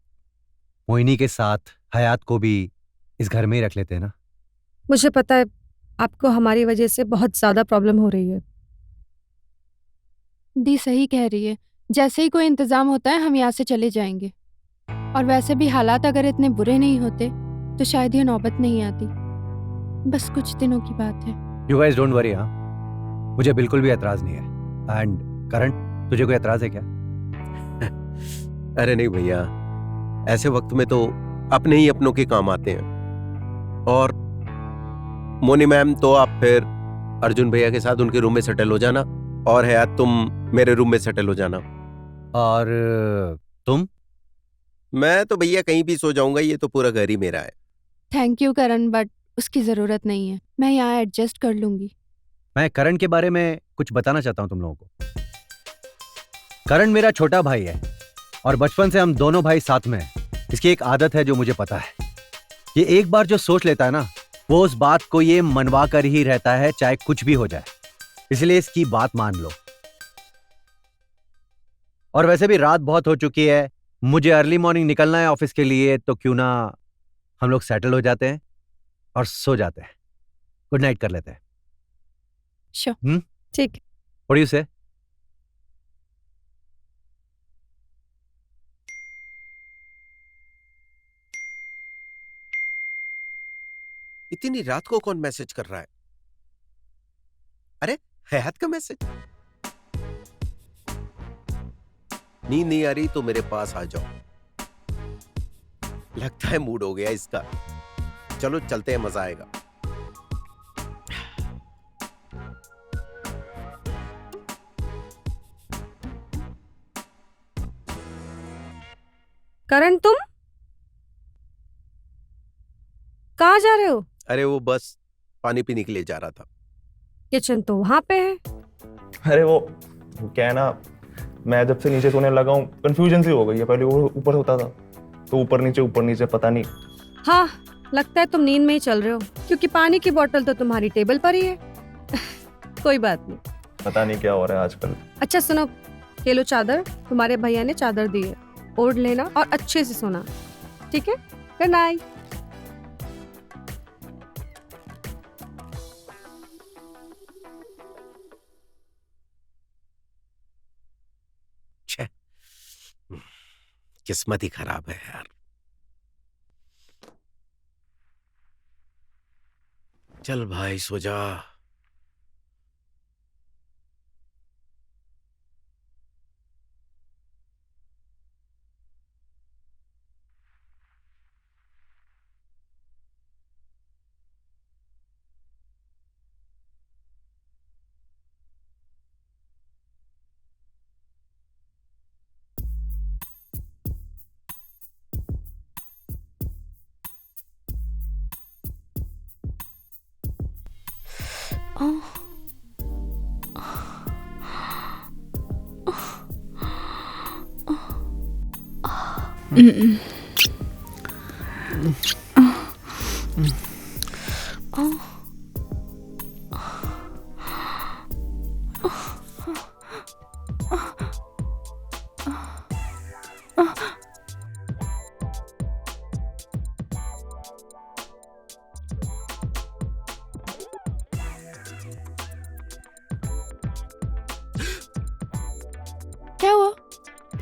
मोहिनी के साथ हयात को भी इस घर में ही रख लेते हैं ना। मुझे पता है आपको हमारी वजह से बहुत ज्यादा प्रॉब्लम हो रही है। दी सही कह रही है, जैसे ही कोई इंतजाम होता है हम यहाँ से चले जाएंगे। और वैसे भी हालात अगर इतने बुरे नहीं होते तो शायद ये नौबत नहीं आती। बस कुछ दिनों की बात है। You guys don't worry. हाँ, मुझे बिल्कुल भी एतराज नहीं है। एंड करण, तुझे कोई एतराज है क्या? अरे नहीं भैया, ऐसे वक्त में तो अपने ही अपनों के काम आते हैं। और मोनी मैम, तो आप फिर अर्जुन भैया के साथ उनके रूम में सेटल हो जाना, और हयात तुम मेरे रूम में सेटल हो जाना। और तुम? मैं तो भैया कहीं भी सो जाऊंगा, ये तो पूरा घर ही मेरा है। थैंक यू करण, बट उसकी जरूरत नहीं है, मैं यहाँ एडजस्ट कर लूंगी। मैं करण के बारे में कुछ बताना चाहता हूँ तुम लोगों को। करण मेरा छोटा भाई है और बचपन से हम दोनों भाई साथ में हैं। इसकी एक आदत है जो मुझे पता है। ये एक बार जो सोच लेता है ना, वो उस बात को ये मनवा कर ही रहता है, चाहे कुछ भी हो जाए। इसलिए इसकी बात मान लो। और वैसे भी रात बहुत हो चुकी है, मुझे अर्ली मॉर्निंग निकलना है ऑफिस के लिए, तो क्यों ना हम लोग सेटल हो जाते हैं और सो जाते हैं। गुड नाइट कर लेते हैं। श्योर। ठीक। व्हाट डू यू से? इतनी रात को कौन मैसेज कर रहा है? अरे हयात का मैसेज। नींद नहीं आ रही तो मेरे पास आ जाओ। लगता है मूड हो गया इसका। चलो चलते हैं, मजा आएगा। करण, तुम कहाँ जा रहे हो? अरे वो बस पानी पीने के लिए जा रहा था। किचन तो वहां पे है। अरे वो क्या है ना, मैं जब से नीचे सोने लगा हूँ कंफ्यूजन सी हो गई है। पहले वो ऊपर होता था तो ऊपर नीचे पता नहीं। हाँ, लगता है तुम नींद में ही चल रहे हो, क्योंकि पानी की बोतल तो तुम्हारी टेबल पर ही है। कोई बात नहीं, पता नहीं क्या हो रहा है आजकल। अच्छा सुनो, ये लो चादर, तुम्हारे भैया ने चादर दी है, ओढ़ लेना और अच्छे से सोना, ठीक है? Good night. किस्मत ही खराब है यार। चल भाई सो जा।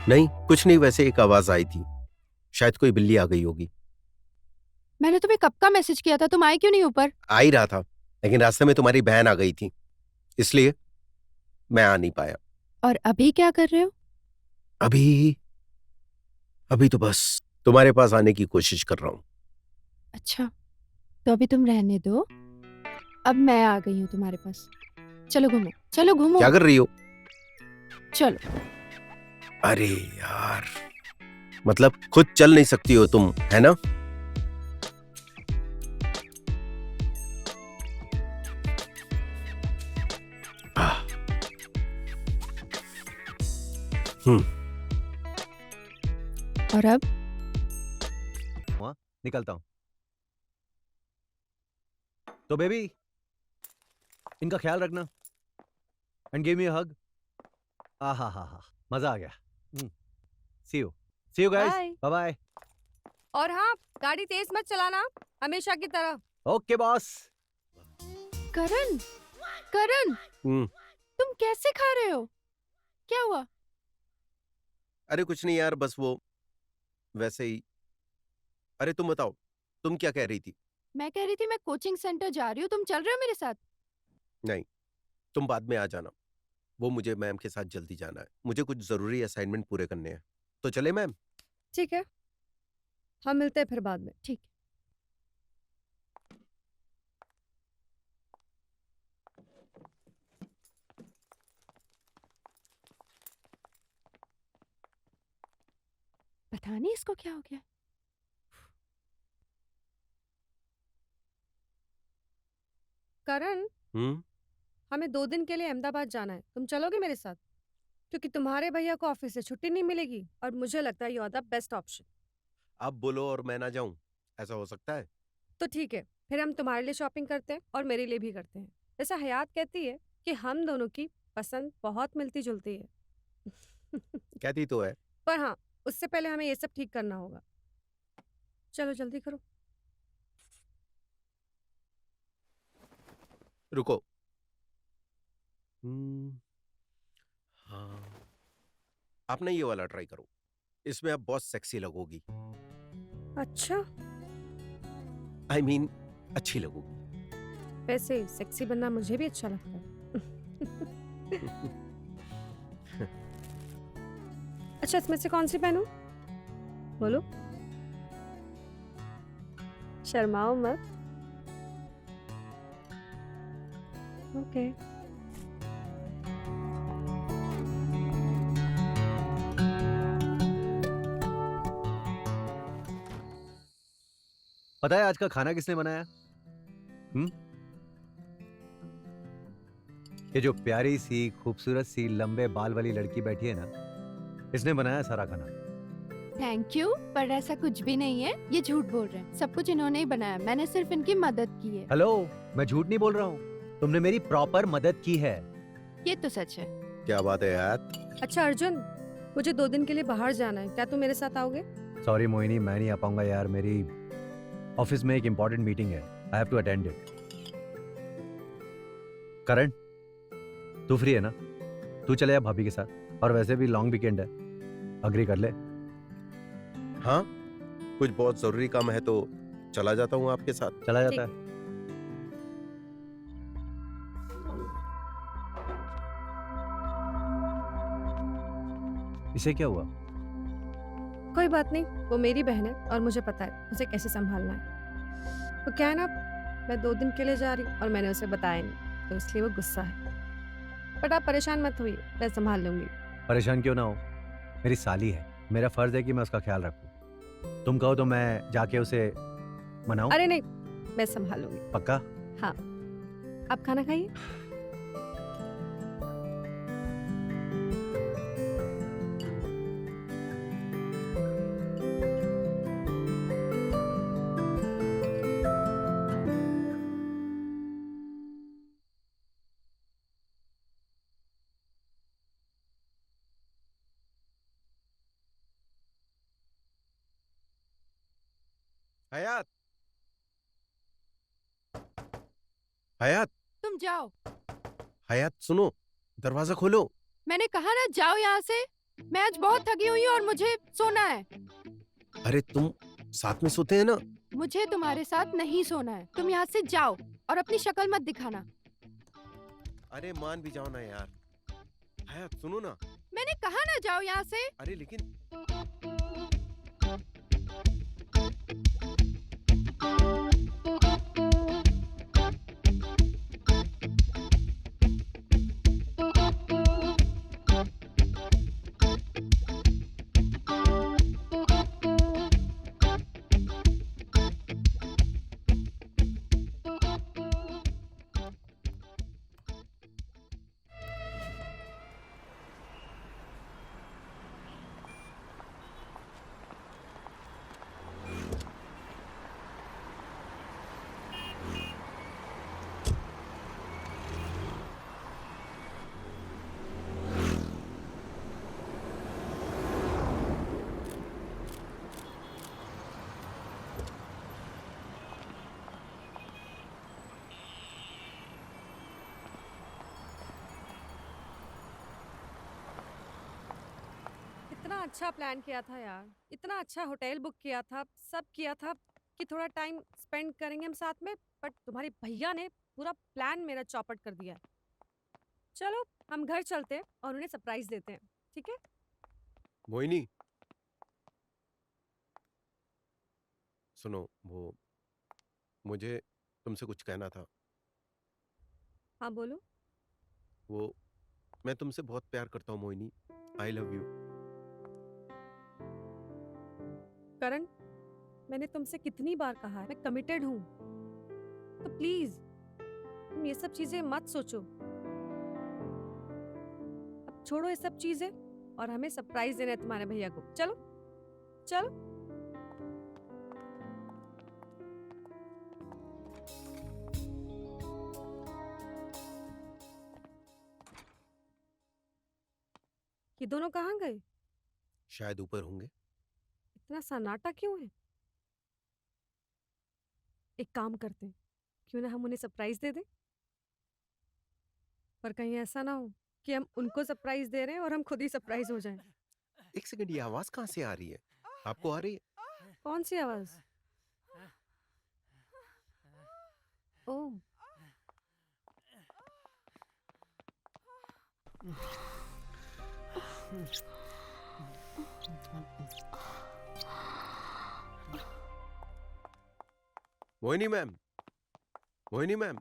नहीं कुछ नहीं, वैसे एक आवाज आई थी, शायद कोई बिल्ली आ गई होगी। मैंने तुम्हें कब का मैसेज किया था, तुम आए क्यों नहीं ऊपर? आ ही रहा था, लेकिन रास्ते में तुम्हारी बहन आ गई थी, इसलिए मैं आ नहीं पाया। और अभी क्या कर रहे हो? अभी अभी तो बस तुम्हारे पास आने की कोशिश कर रहा हूँ। अच्छा, तो अभी तुम रहने दो, अब मैं आ गई हूँ तुम्हारे पास। चलो घूमो, चलो घूमो। क्या कर रही हो? चलो। अरे यार, मतलब खुद चल नहीं सकती हो तुम, है ना? और अब निकलता हूं। तो बेबी, इनका ख्याल रखना एंड गिव मी अ हग। हा, मजा आ गया। See you guys, Bye. Bye bye. और हाँ, गाड़ी तेज मत चलाना, हमेशा की तरह। Okay boss. करण, करण, तुम कैसे खा रहे हो? क्या हुआ? अरे कुछ नहीं यार, बस वो वैसे ही। अरे तुम बताओ, तुम क्या कह रही थी? मैं कह रही थी मैं कोचिंग सेंटर जा रही हूँ, तुम चल रहे हो मेरे साथ? नहीं, तुम बाद में आ जाना, वो मुझे मैम के साथ जल्दी जाना है, मुझे कुछ जरूरी असाइनमेंट पूरे करने हैं। तो चले मैम? ठीक है, हम मिलते हैं फिर बाद में। ठीक। पता नहीं इसको क्या हो गया। करण, हमें 2 दिन के लिए अहमदाबाद जाना है, तुम चलोगे मेरे साथ? क्योंकि तुम्हारे भैया को ऑफिस से छुट्टी नहीं मिलेगी और मुझे लगता है you are the best option. आप बोलो और मैं ना जाऊं, ऐसा हो सकता है? तो ठीक है, फिर हम तुम्हारे लिए शॉपिंग करते हैं और मेरे लिए भी करते हैं। वैसे हयात कहती है कि हम दोनों की पसंद बहुत मिलती जुलती है। कहती तो है। पर हाँ, उससे पहले हमें ये सब ठीक करना होगा। चलो जल्दी करो। रुको। हाँ, आप ना ये वाला ट्राई करो, इसमें आप बहुत सेक्सी लगोगी। अच्छा, I mean, अच्छी लगोगी। वैसे सेक्सी बनना मुझे भी अच्छा लगता है। अच्छा, इसमें से कौन सी पहनूं? बोलो, शर्माओ मत। ओके। पता है आज का खाना किसने बनाया? ये जो प्यारी सी खूबसूरत सी लंबे बाल वाली लड़की बैठी है ना, इसने बनाया सारा खाना। थैंक यू, पर ऐसा कुछ भी नहीं है, ये झूठ बोल रहे हैं। सब कुछ इन्होंने ही बनाया, मैंने सिर्फ इनकी मदद की है। हेलो, मैं झूठ नहीं बोल रहा हूँ, तुमने मेरी प्रॉपर मदद की है। ये तो सच है। क्या बात है यार। अच्छा अर्जुन, मुझे 2 दिन के लिए बाहर जाना है, क्या तुम मेरे साथ आओगे? सॉरी मोहिनी, मैं नहीं आ पाऊंगा यार, मेरी ऑफिस में एक इंपॉर्टेंट मीटिंग है, I have to attend it. Karan, तू फ्री है ना? तू चले जा भाभी के साथ, और वैसे भी लॉन्ग वीकेंड है, अग्री कर ले। हाँ, कुछ बहुत जरूरी काम है तो चला जाता हूँ आपके साथ। चला जाता है। इसे क्या हुआ? कोई बात नहीं, वो मेरी बहन है और मुझे पता है उसे कैसे संभालना है। तो क्या है ना, मैं 2 दिन के लिए जा रही हूँ और मैंने उसे बताया नहीं, तो इसलिए वो गुस्सा है। बट आप परेशान मत होइए, मैं संभाल लूंगी। परेशान क्यों ना हो, मेरी साली है, मेरा फर्ज है कि मैं उसका ख्याल रखूं। तुम कहो तो मैं जाके उसे मनाऊं? अरे नहीं, मैं संभाल लूंगी। पक्का? हाँ, आप खाना खाइए। हयात, हयात, तुम जाओ। हयात सुनो, दरवाजा खोलो। मैंने कहा ना, जाओ यहाँ से। मैं आज बहुत थकी हुई हूँ और मुझे सोना है। अरे तुम साथ में सोते हैं ना। मुझे तुम्हारे साथ नहीं सोना है। तुम यहाँ से जाओ और अपनी शक्ल मत दिखाना। अरे मान भी जाओ ना यार। हया सुनो ना। मैंने कहा ना जाओ यहाँ से। अरे लेकिन इतना अच्छा प्लान किया था यार, इतना अच्छा होटल बुक किया था, सब किया था कि थोड़ा टाइम स्पेंड करेंगे हम साथ में, बट तुम्हारे भैया ने पूरा प्लान मेरा चौपट कर दिया। चलो हम घर चलते हैं और उन्हें सरप्राइज देते हैं, ठीक है? मोहिनी सुनो, वो मुझे तुमसे कुछ कहना था। हाँ बोलो। वो मैं तुमसे बहुत प्यार करता हूँ Mohini. I love you. Karan, मैंने तुमसे कितनी बार कहा है मैं कमिटेड हूँ, तो प्लीज तुम ये सब चीजें मत सोचो। अब छोड़ो ये सब चीजें और हमें सरप्राइज देना है तुम्हारे भैया को। चलो चलो। ये दोनों कहाँ गए? शायद ऊपर होंगे। इतना सन्नाटा क्यों है? एक काम करते हैं, क्यों ना हम उन्हें सरप्राइज दे दें? पर कहीं ऐसा ना हो कि हम उनको सरप्राइज दे रहे हैं और हम खुद ही सरप्राइज हो जाएं। एक सेकंड, ये आवाज कहाँ से आ रही है? आपको आ रही है? कौन सी आवाज? Oh, Mohini ma'am, Mohini ma'am,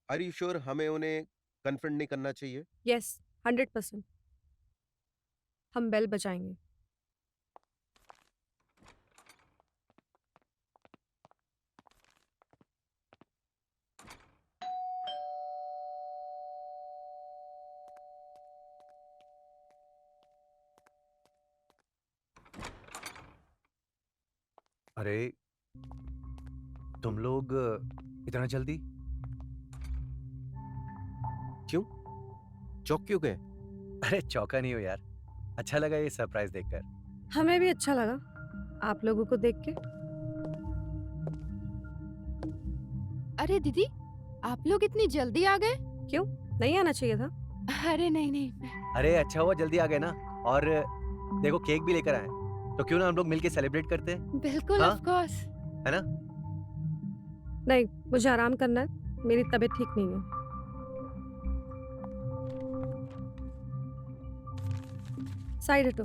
are you sure हमें उन्हें कन्फ्रंट नहीं करना चाहिए? यस 100%। हम बेल बजाएंगे। अरे तुम लोग इतना जल्दी क्यों? चौक क्यों गए? अरे चौका नहीं हो यार, अच्छा लगा ये सरप्राइज देखकर। हमें भी अच्छा लगा आप लोगों को देख के। अरे दीदी, आप लोग इतनी जल्दी आ गए? क्यों, नहीं आना चाहिए था? अरे नहीं नहीं। अरे अच्छा हुआ जल्दी आ गए ना। और देखो केक भी लेकर आए, तो क्यों ना हम लोग मिलके सेलिब्रेट करते हैं? बिल्कुल, हाँ? Of course. है ना? नहीं, मुझे आराम करना है, मेरी तबीयत ठीक नहीं है। साइड हटो।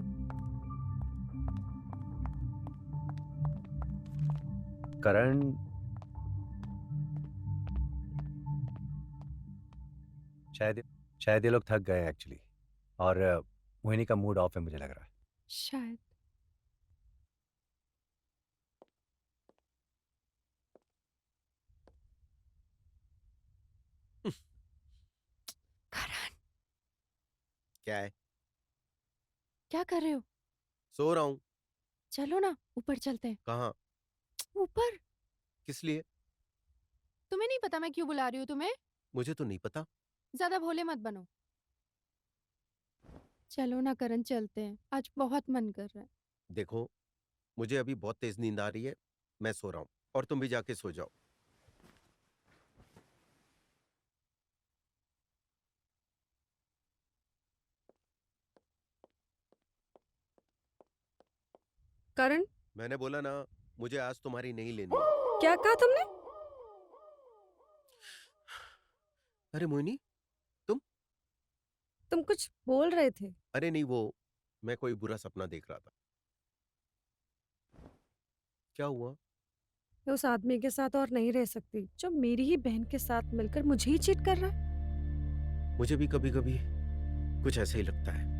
करण, शायद ये लोग थक गए एक्चुअली, और मोहिनी का मूड ऑफ है मुझे लग रहा है। शायद। करण, क्या है? क्या कर रहे हो? सो रहा हूँ। चलो ना ऊपर चलते हैं। कहाँ? ऊपर? किस लिए? तुम्हें नहीं पता मैं क्यों बुला रही हूँ तुम्हें? मुझे तो नहीं पता। ज्यादा भोले मत बनो। चलो ना करण, चलते हैं, आज बहुत मन कर रहा है। देखो, मुझे अभी बहुत तेज नींद आ रही है, मैं सो रहा हूँ और तुम भी जाके सो जाओ। करण, मैंने बोला ना, मुझे आज तुम्हारी नहीं लेनी। क्या कहा तुमने? अरे मोहिनी, तुम कुछ बोल रहे थे। अरे नहीं, वो मैं कोई बुरा सपना देख रहा था। क्या हुआ? मैं उस आदमी के साथ और नहीं रह सकती जो मेरी ही बहन के साथ मिलकर मुझे ही चीट कर रहा है। मुझे भी कभी कभी कुछ ऐसे ही लगता है।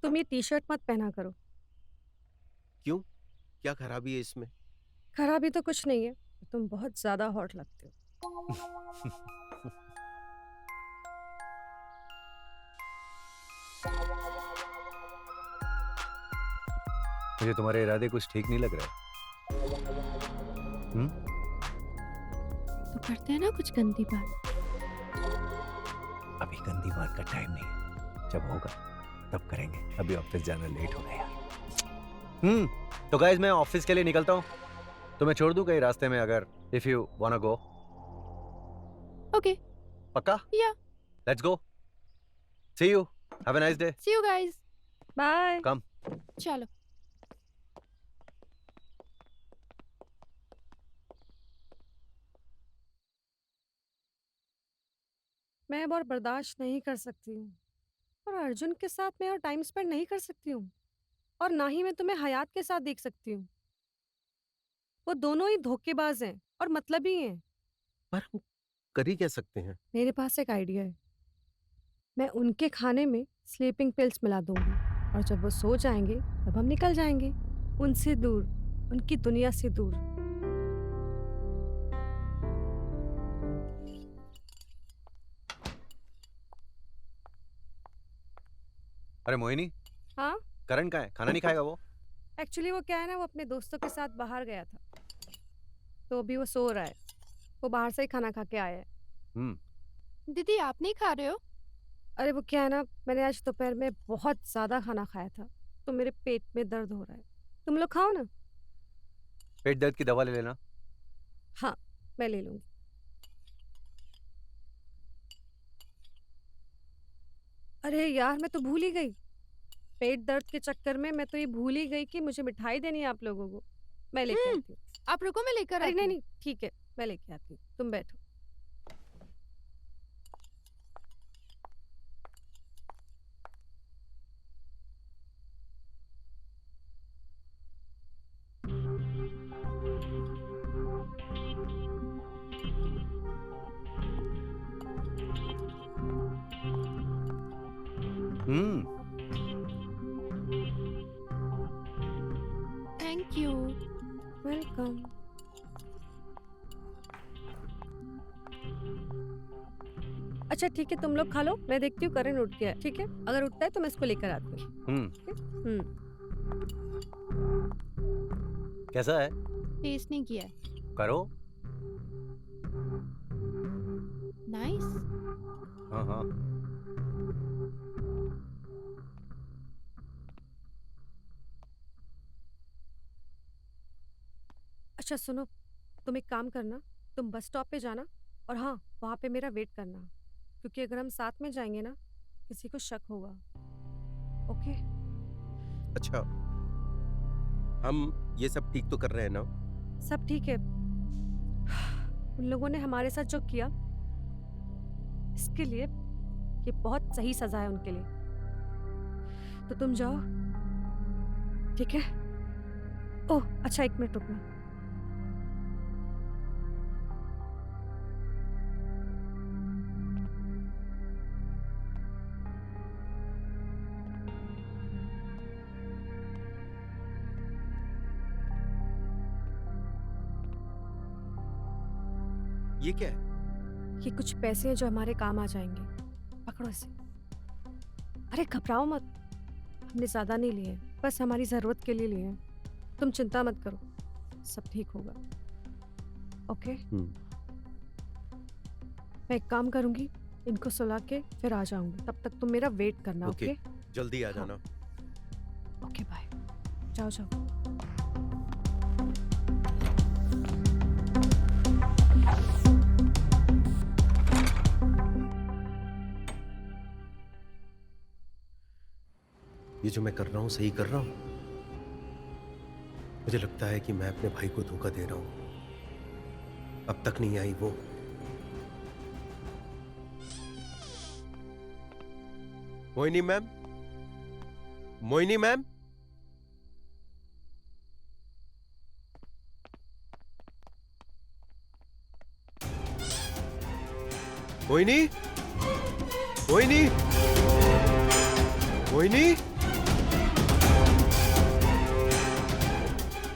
तुम ये टी शर्ट मत पहना करो। क्यों? क्या खराबी है इसमें? खराबी तो कुछ नहीं है, तुम बहुत ज्यादा हॉट लगते हो। मुझे तुम्हारे इरादे कुछ ठीक नहीं लग रहे। तो करते हैं ना कुछ गंदी बात। अभी गंदी बात का टाइम नहीं है, जब होगा तब करेंगे। अभी ऑफिस जाना लेट हो गया यार। तो गाइस मैं ऑफिस के लिए निकलता हूँ, तो मैं छोड़ दूं कहीं रास्ते में अगर if you wanna go. Okay, पक्का? या let's go. See you, have a nice day. See you guys, bye. Come. चलो। मैं अब और बर्दाश्त नहीं कर सकती हूँ, और अर्जुन के साथ मैं और टाइम स्पेंड नहीं कर सकती हूँ, और ना ही मैं तुम्हें हयात के साथ देख सकती हूँ। वो दोनों ही धोखेबाज हैं और मतलबी हैं। पर हम कर ही क्या सकते हैं? मेरे पास एक आइडिया है। मैं उनके खाने में स्लीपिंग पिल्स मिला दूंगी, और जब वो सो जाएंगे तब हम निकल जाएंगे उनसे दूर, उनकी दुनिया से दूर। अरे मोहिनी, हाँ, करण कहाँ है? खाना नहीं खाएगा वो? एक्चुअली वो क्या है ना, वो अपने दोस्तों के साथ बाहर गया था, तो अभी वो सो रहा है। वो बाहर से ही खाना खा के आया है। दीदी आप नहीं खा रहे हो? अरे वो क्या है ना, मैंने आज दोपहर में बहुत ज्यादा खाना खाया था, तो मेरे पेट में दर्द हो रहा है। तुम लोग खाओ ना। पेट दर्द की दवा ले लेना। हाँ, मैं ले लूंगी। अरे यार, मैं तो भूल ही गई। पेट दर्द के चक्कर में मैं तो ये भूल ही गई कि मुझे मिठाई देनी है आप लोगों को। मैं लेके आती हूँ। आप रुको, मैं लेकर अरे आती नहीं हूँ। नहीं, ठीक है, मैं लेके आती हूँ, तुम बैठो। Thank you. वेलकम। अच्छा ठीक है, तुम लोग खा लो, मैं देखती हूँ करण उठ गया है। ठीक है, अगर उठता है तो मैं इसको लेकर आती हूँ। कैसा है? टेस्ट नहीं किया। करो। नाइस। हाँ हाँ। अच्छा सुनो, तुम एक काम करना, तुम बस स्टॉप पे जाना, और हाँ, वहाँ पे मेरा वेट करना, क्योंकि अगर हम साथ में जाएंगे ना, किसी को शक होगा। ओके? अच्छा, हम ये सब ठीक तो कर रहे हैं ना? सब ठीक है। उन लोगों ने हमारे साथ जो किया, इसके लिए ये बहुत सही सजा है उनके लिए। तो तुम जाओ, ठीक है? ओह अच्छा, 1 मिनट रुकना। ये क्या है? ये कुछ पैसे हैं जो हमारे काम आ जाएंगे। पकड़ो इसे। अरे घबराओ मत, हमने ज्यादा नहीं लिए, बस हमारी जरूरत के लिए लिए हैं। तुम चिंता मत करो, सब ठीक होगा। ओके? मैं एक काम करूंगी, इनको सुला के फिर आ जाऊंगी। तब तक तुम मेरा वेट करना। ओके? जल्दी आ जाना। Okay bye. जाओ जाओ। ये जो मैं कर रहा हूं सही कर रहा हूं? मुझे लगता है कि मैं अपने भाई को धोखा दे रहा हूं। अब तक नहीं आई वो। मोहिनी मैम, मोहिनी मैम, मोहिनी, मोहिनी, मोहिनी,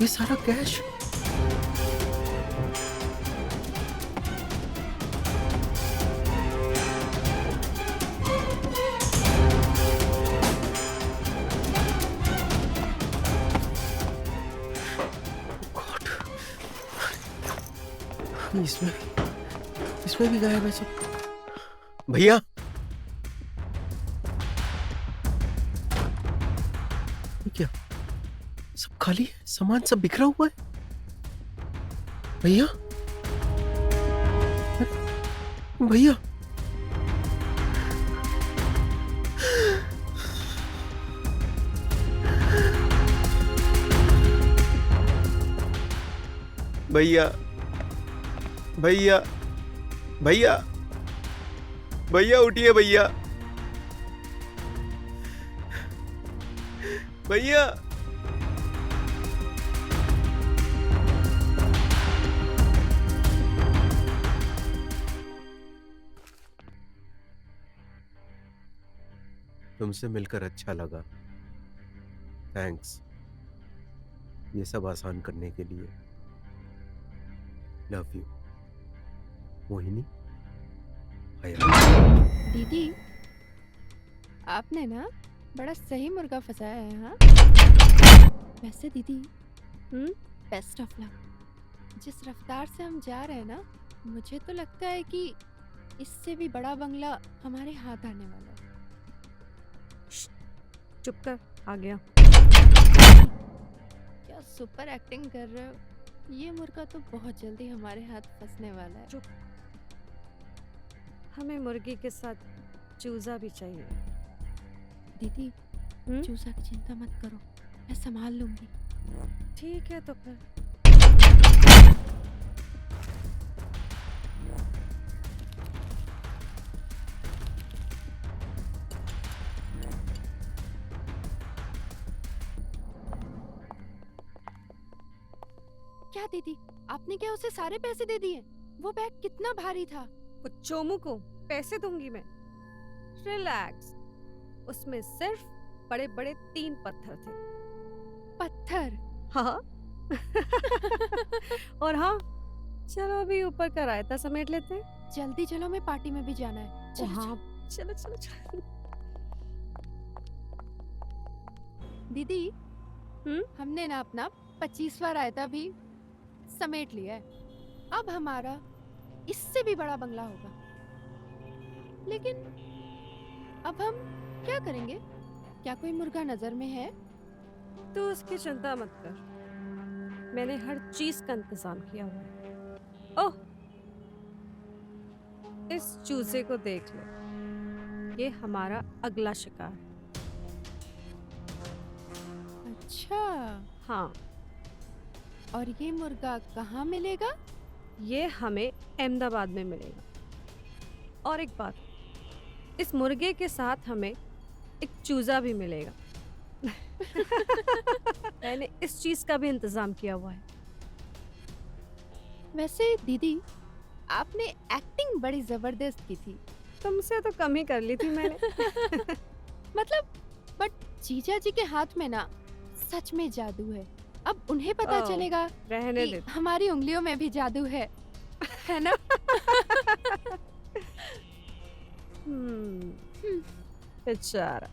ये सारा कैश इसमें भी गायब है सब। भैया, ये क्या सब खाली है? सामान सब बिखरा हुआ है। भैया, भैया, भैया, भैया, भैया, भैया उठिए भैया, भैया। तुमसे मिलकर अच्छा लगा। थैंक्स ये सब आसान करने के लिए। Love you Mohini. दीदी, आपने ना बड़ा सही मुर्गा फंसाया है। हाँ, वैसे दीदी, बेस्ट ऑफ लक। जिस रफ्तार से हम जा रहे हैं ना, मुझे तो लगता है कि इससे भी बड़ा बंगला हमारे हाथ आने वाला है। चुप कर, आ गया। क्या सुपर एक्टिंग कर रहे हो। ये मुर्गा तो बहुत जल्दी हमारे हाथ फंसने वाला है। चुप। हमें मुर्गी के साथ चूजा भी चाहिए। दीदी, चूजा की चिंता मत करो, मैं संभाल लूंगी। ठीक है तो फिर। क्या दीदी, आपने क्या उसे सारे पैसे दे दिए? वो बैग कितना भारी था। वो चोमू को पैसे दूंगी मैं। रिलैक्स, उसमें सिर्फ बड़े बड़े 3 पत्थर थे। पत्थर? हाँ। और हाँ, चलो अभी ऊपर का रायता समेट लेते हैं। जल्दी चलो, मैं पार्टी में भी जाना है। चलो, हाँ, चलो चलो चलो। दीदी, हमने ना अपना 25वां रायता भी समेट लिया है। अब हमारा इससे भी बड़ा बंगला होगा। लेकिन अब हम क्या करेंगे? क्या कोई मुर्गा नजर में है? तू उसकी चिंता मत कर, मैंने हर चीज का इंतजाम किया हुआ है। ओह, इस चूजे को देख लो, ये हमारा अगला शिकार। अच्छा, हाँ। और ये मुर्गा कहाँ मिलेगा? ये हमें अहमदाबाद में मिलेगा। और एक बात, इस मुर्गे के साथ हमें एक चूजा भी मिलेगा। मैंने इस चीज का भी इंतजाम किया हुआ है। वैसे दीदी, आपने एक्टिंग बड़ी जबरदस्त की थी। तुमसे तो कम ही कर ली थी मैंने। मतलब, बट जीजा जी के हाथ में ना सच में जादू है। अब उन्हें पता चलेगा रहने कि दे। हमारी उंगलियों में भी जादू है ना? बेचारा।